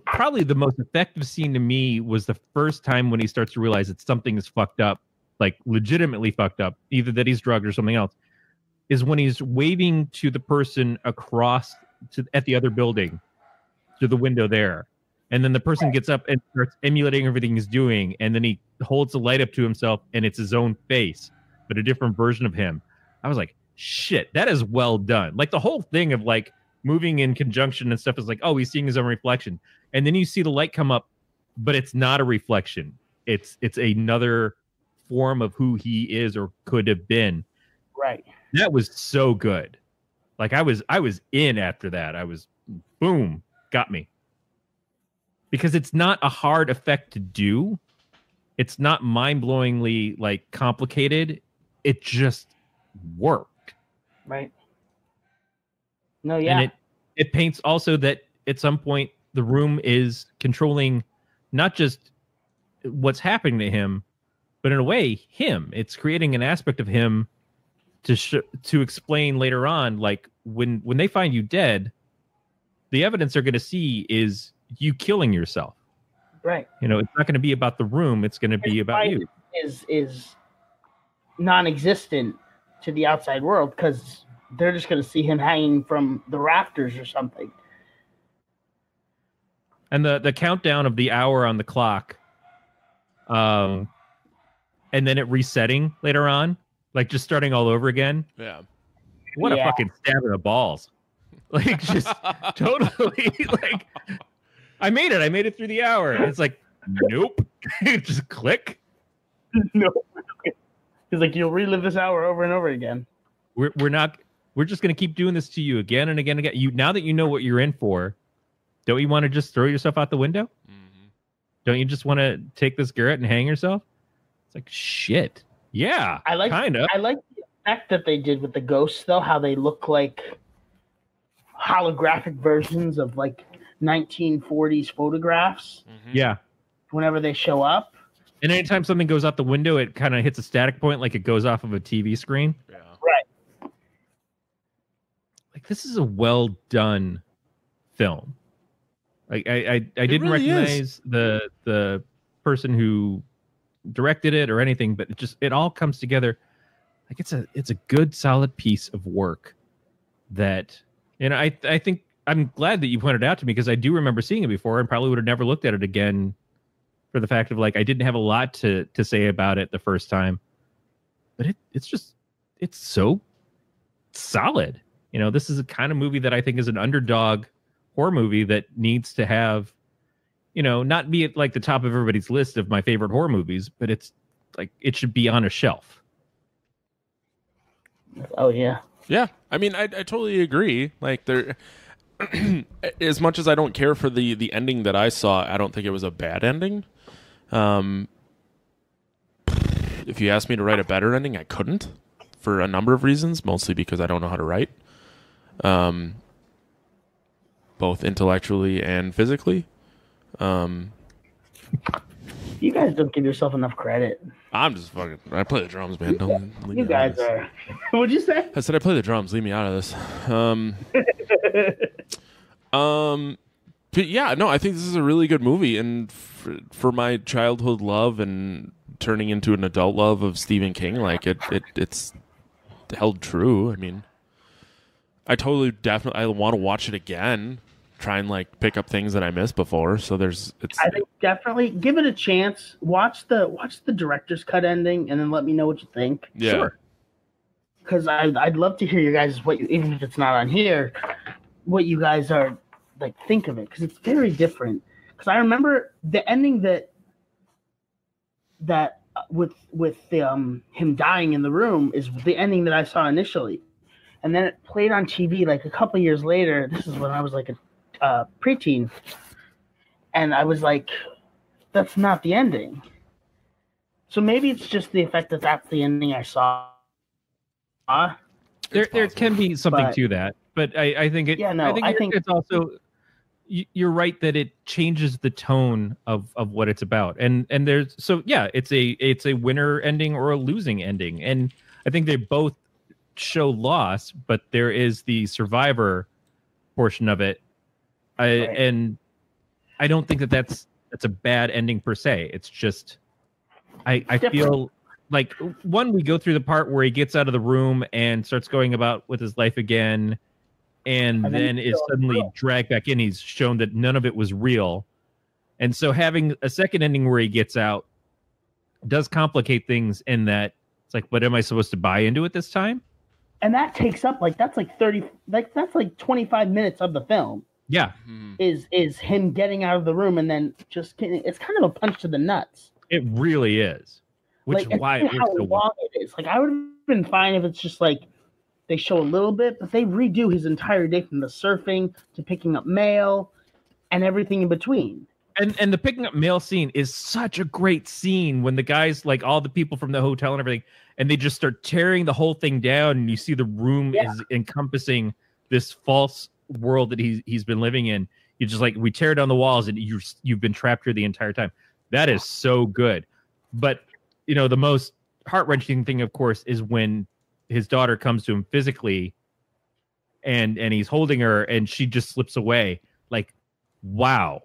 probably the most effective scene to me was the first time when he starts to realize that something is fucked up, like legitimately fucked up, either that he's drugged or something else, is when he's waving to the person across at the other building to the window there. And then the person gets up and starts emulating everything he's doing. And then he holds the light up to himself and it's his own face, but a different version of him. I was like, shit, that is well done. Like the whole thing of like moving in conjunction and stuff is like, oh, he's seeing his own reflection. And then you see the light come up, but it's not a reflection. It's another form of who he is or could have been. Right. That was so good. Like I was in after that. I was, boom, got me. Because it's not a hard effect to do. It's not mind-blowingly like complicated. It just worked. Right. No, yeah. And it paints also that at some point the room is controlling not just what's happening to him, but in a way him. It's creating an aspect of him to explain later on, like when they find you dead, the evidence they're going to see is you killing yourself. Right. You know, it's not going to be about the room. It's going to be about you. Is non-existent to the outside world because they're just going to see him hanging from the rafters or something. And the countdown of the hour on the clock, and then it resetting later on, like just starting all over again. Yeah. What a fucking stab in the balls. Like, just totally, like, I made it through the hour. It's like, nope. Just click. No. He's like, you'll relive this hour over and over again. We're just going to keep doing this to you again and again and again. Now that you know what you're in for, don't you want to just throw yourself out the window? Mm-hmm. Don't you just want to take this Garrett and hang yourself? It's like, shit. Yeah, kind of. I like the effect that they did with the ghosts, though, how they look like holographic versions of like 1940s photographs. Mm-hmm. Yeah. Whenever they show up. And anytime something goes out the window, it kind of hits a static point like it goes off of a TV screen. Yeah. Right. Like, this is a well done film. Like, I didn't really recognize the person who directed it or anything, but it all comes together. Like, it's a good, solid piece of work that, and I think I'm glad that you pointed it out to me, because I do remember seeing it before and probably would have never looked at it again, for the fact of, like, I didn't have a lot to say about it the first time, but it's so solid. You know, this is a kind of movie that I think is an underdog horror movie that needs to have, you know, not be at like the top of everybody's list of my favorite horror movies, but it's like, it should be on a shelf. Oh yeah. Yeah. I mean, I totally agree. Like, there, as much as I don't care for the ending that I saw, I don't think it was a bad ending. If you asked me to write a better ending, I couldn't, for a number of reasons, mostly because I don't know how to write. Both intellectually and physically. You guys don't give yourself enough credit. I'm just fucking. I play the drums, man. Don't. You guys are. What'd you say? I said I play the drums. Leave me out of this. But yeah, no, I think this is a really good movie, and for my childhood love and turning into an adult love of Stephen King, like it's held true. I mean, I want to watch it again. Try and like pick up things that I missed before. So I think definitely give it a chance. Watch the director's cut ending, and then let me know what you think. Yeah. Sure. Because I'd love to hear you guys even if it's not on here, what you guys are like think of it, because it's very different. Because I remember the ending that with him dying in the room is the ending that I saw initially, and then it played on TV like a couple years later. This is when I was like a preteen, and I was like, that's not the ending. So maybe it's just the effect that that's the ending I saw. There can be something to that, but I think it. Yeah, no, I think it's also. You're right that it changes the tone of what it's about, and there's it's a winner ending or a losing ending, and I think they both show loss, but there is the survivor portion of it. And I don't think that's a bad ending per se. It's just I feel like, one, we go through the part where he gets out of the room and starts going about with his life again, and then is suddenly dragged back in. He's shown that none of it was real, and so having a second ending where he gets out does complicate things in that it's like, but am I supposed to buy into it this time? And that takes up that's like 25 minutes of the film. Yeah. Is him getting out of the room and then just getting, it's kind of a punch to the nuts. It really is. Which is why it how long it is. Like, I would have been fine if it's just like they show a little bit, but they redo his entire day from the surfing to picking up mail and everything in between. And the picking up mail scene is such a great scene when the guys, like all the people from the hotel and everything, and they just start tearing the whole thing down, and you see the room is encompassing this false world that he's been living in. You just like, we tear down the walls and you've been trapped here the entire time. That is so good. But you know, the most heart-wrenching thing, of course, is when his daughter comes to him physically and he's holding her and she just slips away. Like, wow.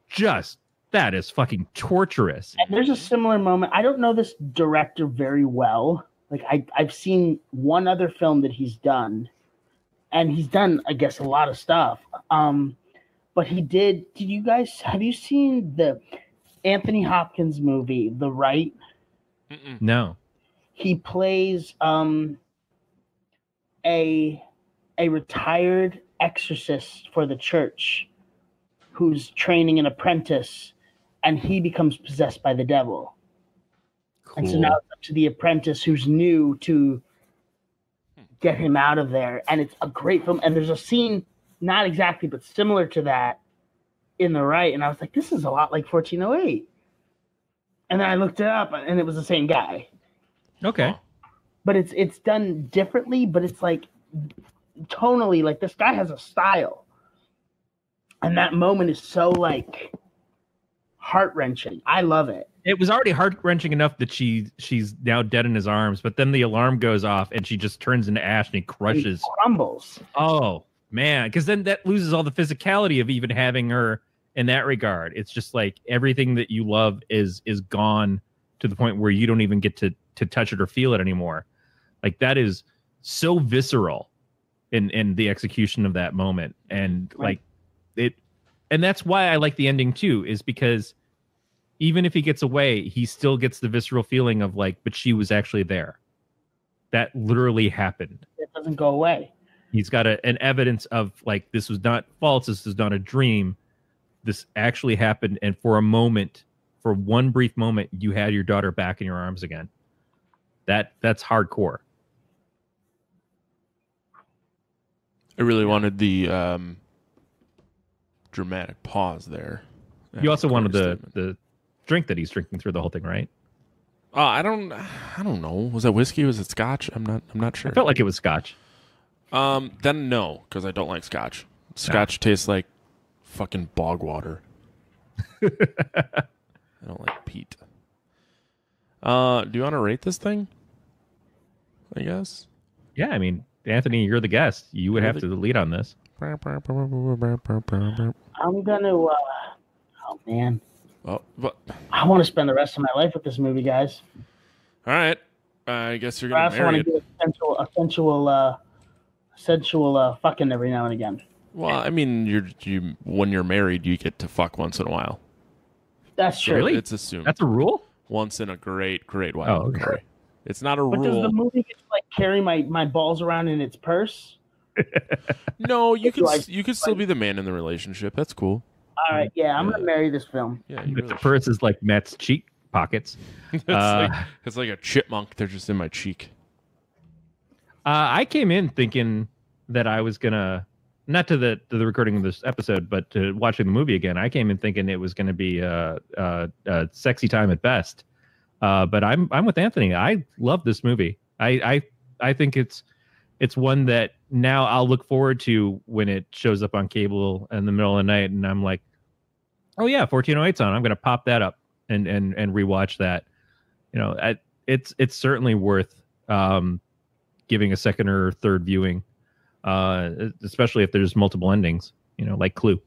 Just, that is fucking torturous. And there's a similar moment. I don't know this director very well. Like, I've seen one other film that he's done, and he's done, I guess, a lot of stuff. But he did. Have you seen the Anthony Hopkins movie, The Right? No. He plays a retired exorcist for the church who's training an apprentice, and he becomes possessed by the devil. Cool. And so now it's up to the apprentice who's new to get him out of there. And it's a great film. And there's a scene, not exactly, but similar to that in The Right. And I was like, this is a lot like 1408. And then I looked it up, and it was the same guy. Okay. But it's done differently, but it's like tonally, like this guy has a style. And that moment is so like heart-wrenching. I love it. It was already heart-wrenching enough that she's now dead in his arms, but then the alarm goes off and she just turns into ash and he crushes. He crumbles. Oh, man. Because then that loses all the physicality of even having her in that regard. It's just like everything that you love is gone to the point where you don't even get to touch it or feel it anymore. Like that is so visceral in the execution of that moment. And Right. like it, and that's why I like the ending too, is because even if he gets away, he still gets the visceral feeling of like, but she was actually there. That literally happened. It doesn't go away. He's got an evidence of like, this was not false. This is not a dream. This actually happened. And for a moment, for one brief moment, you had your daughter back in your arms again. That's hardcore. I really wanted the dramatic pause there. You also wanted Corey's statement. the drink that he's drinking through the whole thing, right? I don't know. Was it whiskey? Was it scotch? I'm not sure. I felt like it was scotch. Then no, because I don't like scotch. Scotch tastes like fucking bog water. I don't like peat. Do you want to rate this thing? I guess. Yeah, I mean, Anthony, you're the guest. You would You're have to lead on this. I'm gonna. Oh man, Oh, but I want to spend the rest of my life with this movie, guys. all right. I guess you're I gonna also want marry to it. do a sensual fucking every now and again. Well, I mean, you when you're married, you get to fuck once in a while. That's true. Really? It's assumed. That's a rule? Once in a great while. Oh, okay. Corey. It's not a But does rule. the movie get to like carry my balls around in its purse? No, you Do I- could still be the man in the relationship. That's cool. All right, yeah, I'm gonna marry this film. Yeah, you If really the purse is like Matt's cheek pockets. it's like a chipmunk. They're just in my cheek. I came in thinking that I was gonna, not to the recording of this episode, but to watching the movie again. I came in thinking it was gonna be a sexy time at best. But I'm with Anthony. I love this movie. I think it's one that now I'll look forward to when it shows up on cable in the middle of the night, and I'm like, oh yeah, 1408's on. I'm gonna pop that up and rewatch that. You know, it's certainly worth giving a second or third viewing, especially if there's multiple endings. You know, like Clue.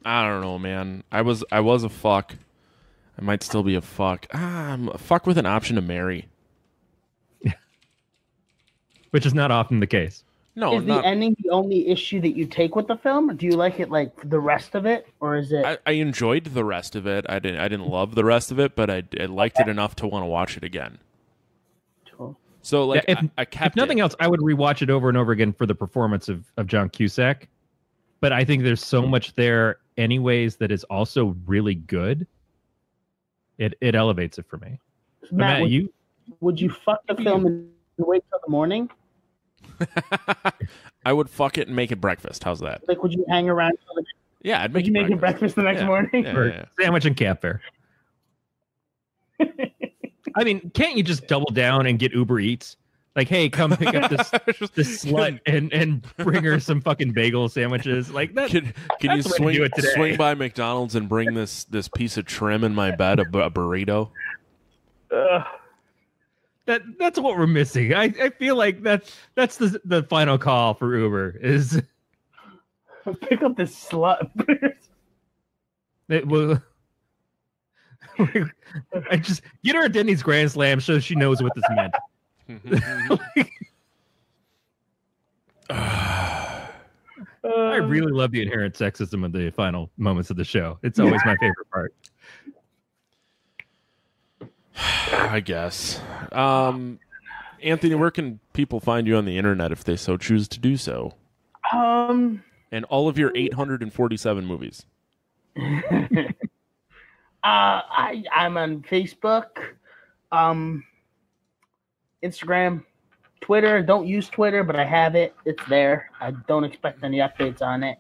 I don't know, man. I was a fuck. I might still be a fuck. I'm a fuck with an option to marry. Which is not often the case. No, Is the ending the only issue that you take with the film? Or do you like it like the rest of it, or is it? I enjoyed the rest of it. I didn't love the rest of it, but I liked it enough to want to watch it again. Cool. So like, Yeah, I kept if nothing it. else, I would rewatch it over and over again for the performance of John Cusack. But I think there's so much there anyways that is also really good. It elevates it for me. But Matt, Matt, would you fuck the film and wait till the morning? I would fuck it and make it breakfast. How's that? Like, would you hang around? Till the, Yeah, I'd would make you it make it breakfast the next Yeah, morning? yeah, or yeah. sandwich and cat fare. I mean, can't you just double down and get Uber Eats? Like, hey, come pick up this slut and bring her some fucking bagel sandwiches. Like that. Can you That's the way to do it today. swing by McDonald's and bring this piece of trim in my bed, a burrito? That's what we're missing. I feel like that's the final call for Uber is Pick up this slut. it will. I just get her a Denny's Grand Slam so she knows what this meant. I really love the inherent sexism of the final moments of the show. It's always my favorite part. I guess. Anthony, where can people find you on the internet if they so choose to do so? And all of your 847 movies. I'm on Facebook, Instagram, Twitter. Don't use Twitter, but I have it. It's there. I don't expect any updates on it.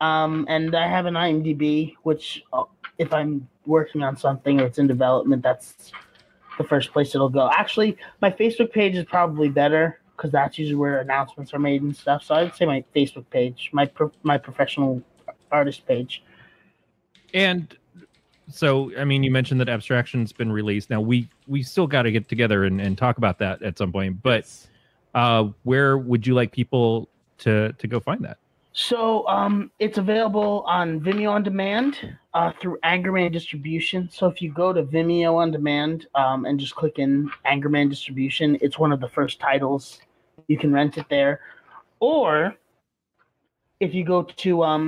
And I have an IMDb, which if I'm working on something or it's in development, that's the first place it'll go. Actually, my Facebook page is probably better because that's usually where announcements are made and stuff. So I'd say my Facebook page, my professional artist page. And so, I mean, you mentioned that Abstraction's been released. Now, we still got to get together and talk about that at some point. But where would you like people to go find that? So it's available on Vimeo On Demand through Angerman Distribution. So if you go to Vimeo On Demand and just click in Angerman Distribution, it's one of the first titles. You can rent it there. Or if you go to, let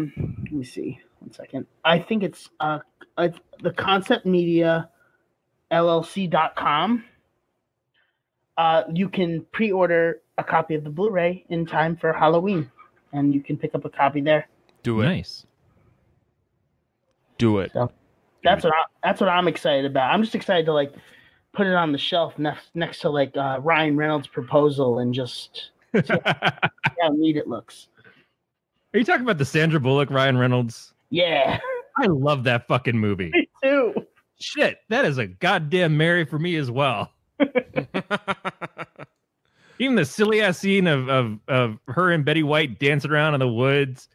me see, 1 second. I think it's the Concept Media LLC.com. You can pre-order a copy of the Blu-ray in time for Halloween. And you can pick up a copy there. Do it. Nice. Do it. So that's what I'm excited about. I'm just excited to like put it on the shelf next to like Ryan Reynolds' Proposal and just see how neat it looks. Are you talking about the Sandra Bullock, Ryan Reynolds? Yeah. I love that fucking movie. Me too. Shit, that is a goddamn Mary for me as well. Even the silly ass scene of her and Betty White dancing around in the woods.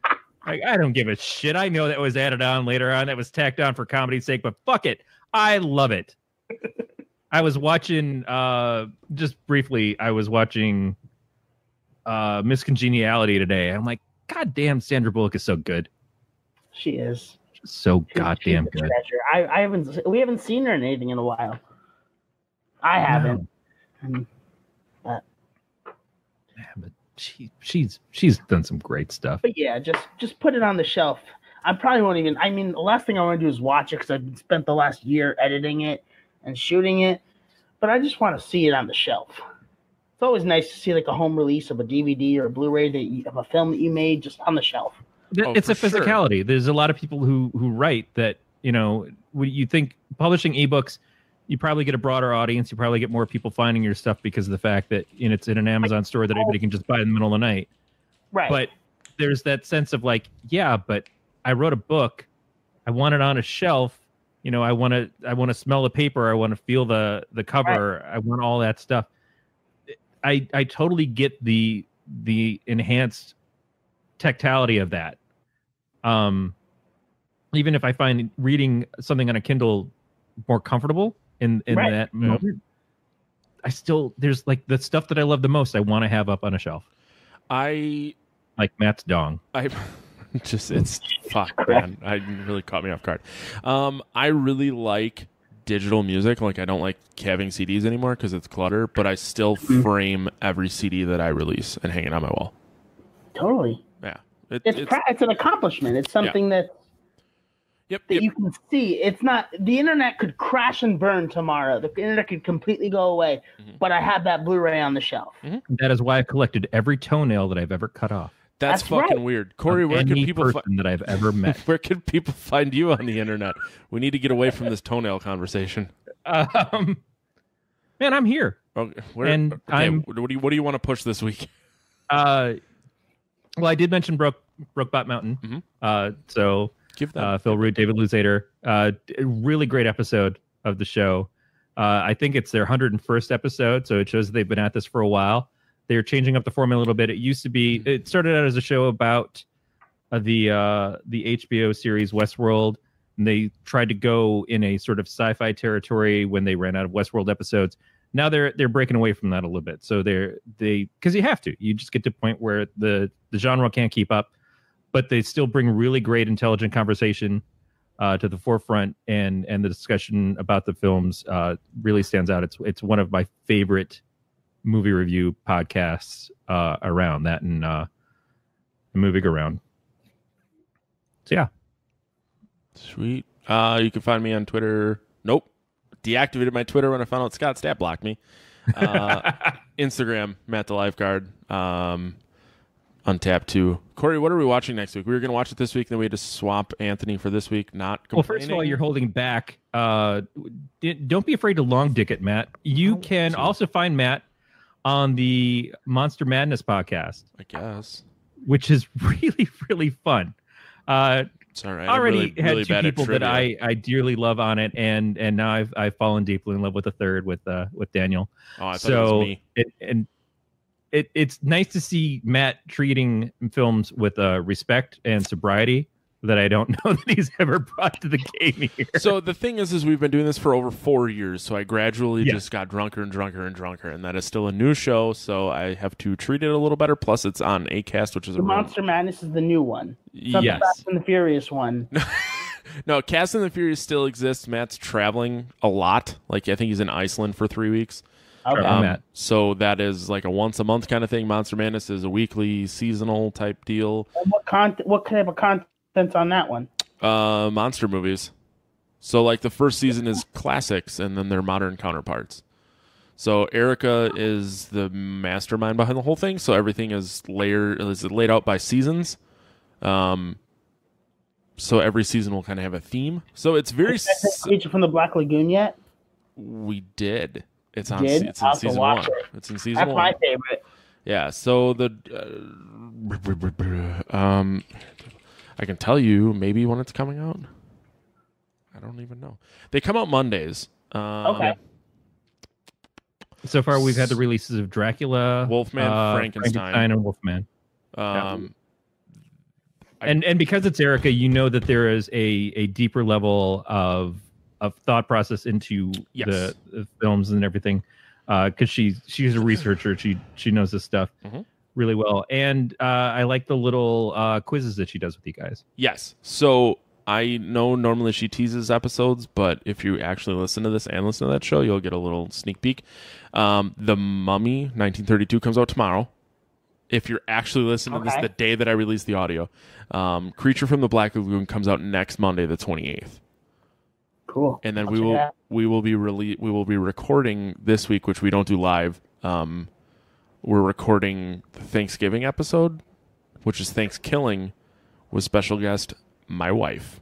Like, I don't give a shit. I know that was added on later on. That was tacked on for comedy's sake, but fuck it. I love it. I was watching, just briefly, Miss Congeniality today. I'm like, goddamn, Sandra Bullock is so good. She is. So goddamn she's a good. treasure. We haven't seen her in anything in a while. I haven't. But she's done some great stuff. But yeah, just put it on the shelf. I probably won't even. I mean, the last thing I want to do is watch it because I've spent the last year editing it and shooting it. But I just want to see it on the shelf. It's always nice to see like a home release of a DVD or a Blu-ray of a film that you made just on the shelf. It's a physicality. Sure. There's a lot of people who write that, you know, you think publishing ebooks, you probably get a broader audience. You probably get more people finding your stuff because of the fact that it's in an Amazon store that everybody can just buy in the middle of the night. Right. But there's that sense of like, yeah, but I wrote a book. I want it on a shelf. You know, I want to smell the paper. I want to feel the cover. Right. I want all that stuff. I totally get the enhanced tactility of that. Even if I find reading something on a Kindle more comfortable in right. that moment, I still, there's like the stuff that I love the most I want to have up on a shelf. Like Matt's dong. It's fuck, man. I really caught me off guard. I really like digital music. Like, I don't like having CDs anymore because it's clutter, but I still frame every CD that I release and hang it on my wall. Totally. Yeah. It's an accomplishment. It's something that you can see. It's not, the internet could crash and burn tomorrow. The internet could completely go away, but I have that Blu-ray on the shelf. Mm-hmm. That is why I've collected every toenail that I've ever cut off. That's fucking right. weird. Corey, where can people that I've ever met? Where can people find you on the internet? We need to get away from this toenail conversation. Man, I'm here. Okay, what do you want to push this week? Well, I did mention Brokeback Mountain. Mm-hmm. So give that Phil Root, David Luzader, a really great episode of the show. I think it's their 101st episode, so it shows that they've been at this for a while. They're changing up the formula a little bit. It started out as a show about the HBO series Westworld, and they tried to go in a sort of sci-fi territory when they ran out of Westworld episodes. Now they're breaking away from that a little bit. So they because you have to. You just get to a point where the genre can't keep up, but they still bring really great intelligent conversation. to the forefront, and the discussion about the films really stands out. It's one of my favorite movie review podcasts around that, and Moving Around. So yeah. Sweet. You can find me on Twitter. Nope. Deactivated my Twitter when I found out Scott Stapp blocked me. Instagram, Matt the Lifeguard. Untapped too. Corey, what are we watching next week? We were going to watch it this week, then we had to swap Anthony for this week. Not well. First of all, you're holding back. Don't be afraid to long dick it, Matt. You can also find Matt on the Monster Madness podcast, I guess, which is really, really fun. It's all right. Already really had two people that I dearly love on it, and now I've fallen deeply in love with a third with Daniel. Oh, I thought it was me. It's nice to see Matt treating films with respect and sobriety that I don't know that he's ever brought to the game here. So the thing is we've been doing this for over 4 years, so I gradually just got drunker and drunker and drunker, and that is still a new show, so I have to treat it a little better. Plus, it's on Acast, which is the Monster Madness is the new one. It's not yes. the Fast and the Furious one. No, Cast and the Furious still exists. Matt's traveling a lot. Like, I think he's in Iceland for 3 weeks. Okay. Matt. So that is like a once a month kind of thing. Monster Madness is a weekly, seasonal type deal. And what type of content's on that one? Monster movies. So like the first season is classics, and then their modern counterparts. So Erica is the mastermind behind the whole thing. So everything is laid out by seasons. So every season will kind of have a theme. So it's very. Creature from the Black Lagoon yet? We did. It's on. Did? It's in season one. It's in season That's one. my favorite. Yeah. So the I can tell you maybe when it's coming out. I don't even know. They come out Mondays. Okay. So far, we've had the releases of Dracula, Wolfman, Frankenstein, and Wolfman. Um, And because it's Erica, you know that there is a deeper level of thought process into Yes. the films and everything, because she's a researcher. She knows this stuff really well, and I like the little quizzes that she does with you guys. Yes. So I know normally she teases episodes, but if you actually listen to this and listen to that show, you'll get a little sneak peek. The Mummy 1932 comes out tomorrow. If you're actually listening to this the day that I release the audio, Creature from the Black Lagoon comes out next Monday, the 28th. Cool. And then we will be recording this week, which we don't do live. We're recording the Thanksgiving episode, which is Thanksgiving, with special guest my wife.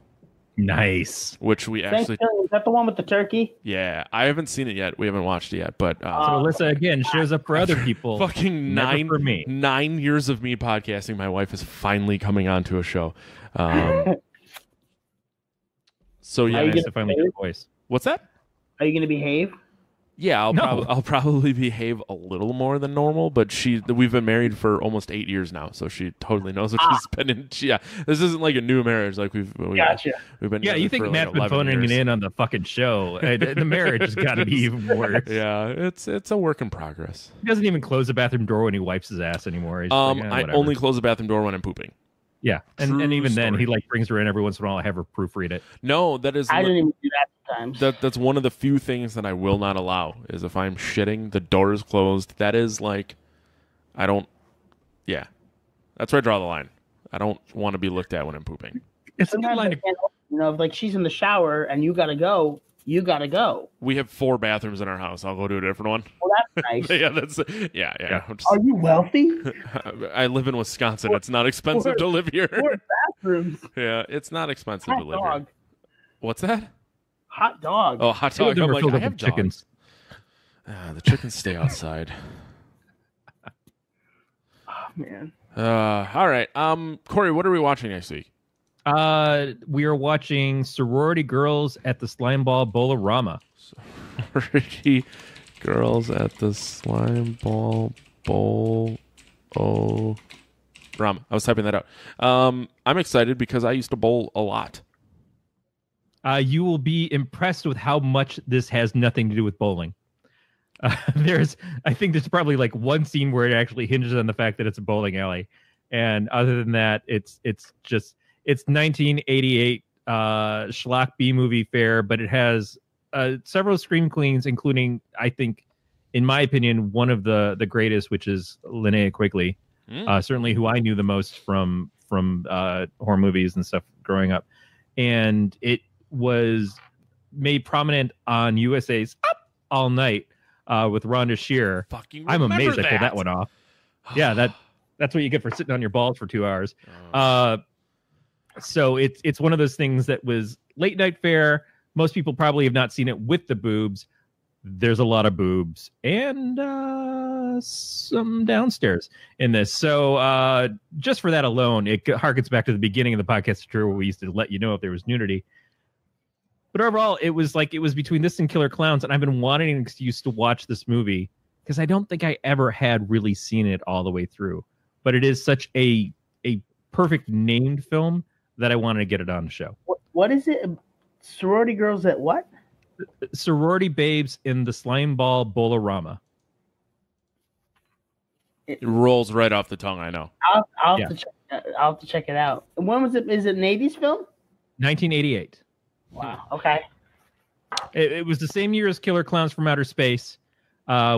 Nice. Which we actually Is that the one with the turkey? Yeah, I haven't seen it yet. We haven't watched it yet, but So Alyssa again shows up for other people. fucking never for me. 9 years of me podcasting, my wife is finally coming on to a show. So yeah, Nice to finally get a voice. what's that? Are you going to behave? Yeah, No. I'll probably behave a little more than normal, but we've been married for almost 8 years now, so she totally knows what she's been in. This isn't like a new marriage. Like we've Gotcha. been Yeah, you together think for Matt's like been 11 phoning years. it in on the fucking show? The marriage has got to be even worse. Yeah, it's a work in progress. He doesn't even close the bathroom door when he wipes his ass anymore. He's just like, I whatever. only close the bathroom door when I'm pooping. Yeah, and True even then, story. he like brings her in every once in a while. I have her proofread it. No, that is I didn't even do that sometimes. that's one of the few things that I will not allow is if I'm shitting, the door is closed. That is like, I don't. Yeah, that's where I draw the line. I don't want to be looked at when I'm pooping. It's a good Sometimes line. I can't, if like she's in the shower and you got to go, you got to go. We have 4 bathrooms in our house. I'll go to a different one. Well, that's nice. Yeah, that's yeah. I'm just- Are you wealthy? I live in Wisconsin. It's not expensive to live here. 4 bathrooms. Yeah, it's not expensive Hot to live dog. here. What's that? Hot dog. Oh, hot Some of dog. them I'm are like, filled I up have with chickens. The chickens stay outside. Oh, man. All right. Corey, what are we watching next week? We are watching Sorority Girls at the Slimeball Bowl-O-Rama. Sorority Girls at the Slime Ball Bowl. Oh, Ram. I was typing that out. I'm excited because I used to bowl a lot. You will be impressed with how much this has nothing to do with bowling. I think there's probably like one scene where it actually hinges on the fact that it's a bowling alley, and other than that, it's 1988 schlock B movie fare, but it has several screen queens, including, I think, in my opinion, one of the greatest, which is Linnea Quigley. Certainly who I knew the most from horror movies and stuff growing up. And it was made prominent on USA's Up All Night with Rhonda Shear. I'm amazed I pulled that one off. Yeah, that's what you get for sitting on your balls for 2 hours. So it's one of those things that was late night fare. Most people probably have not seen it with the boobs. There's a lot of boobs and some downstairs in this. So just for that alone, it harkens back to the beginning of the podcast where we used to let you know if there was nudity. But overall, it was between this and Killer Clowns, and I've been wanting an excuse to watch this movie because I don't think I ever had really seen it all the way through. But it is such a perfect named film that I wanted to get it on the show. What is it? Sorority girls at what? Sorority babes in the slime ball Bolorama. It rolls right off the tongue. I know. I'll have to check it out. When was it? Is it an 80s film? 1988. Wow. Okay. It was the same year as Killer Clowns from Outer Space,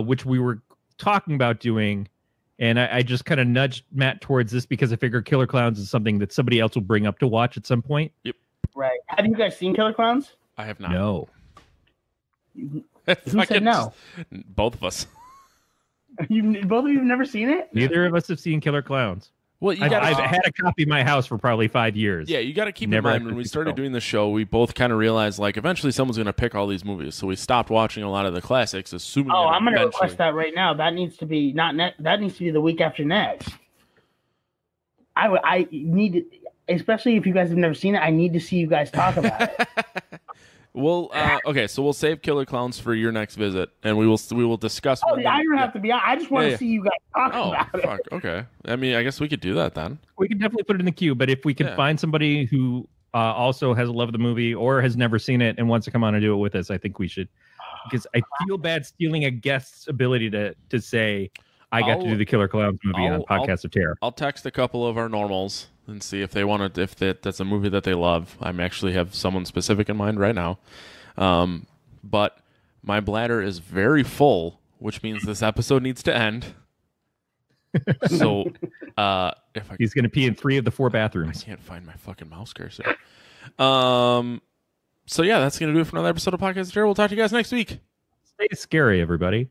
which we were talking about doing. And I just kind of nudged Matt towards this because I figured Killer Clowns is something that somebody else will bring up to watch at some point. Yep. Right. Have you guys seen Killer Clowns? I have not. No. Who said no? Both of us. Both of you have never seen it? Neither of us have seen Killer Clowns. Well, I've had a copy in my house for probably 5 years. Yeah, you got to keep in mind when we started doing the show, we both kind of realized like eventually someone's going to pick all these movies, so we stopped watching a lot of the classics, assuming. Oh, I'm going to request that right now. That needs to be that needs to be the week after next. I need, especially if you guys have never seen it. I need to see you guys talk about it. Well, okay, so we'll save Killer Clowns for your next visit, and we will discuss. Oh, I don't have to be. I just want to see you guys talk about it. Fuck. Okay. I mean, I guess we could do that then. We can definitely put it in the queue, but if we can find somebody who also has a love of the movie or has never seen it and wants to come on and do it with us, I think we should. Because I feel bad stealing a guest's ability to say I got to do the Killer Clowns movie on Podcast of Terror. I'll text a couple of our normals and see if they want to, if that's a movie that they love. I actually have someone specific in mind right now. But my bladder is very full, which means this episode needs to end. So he's going to pee in 3 of the 4 bathrooms. I can't find my fucking mouse cursor. So yeah, that's going to do it for another episode of Podcast of Terror. We'll talk to you guys next week. Stay scary, everybody.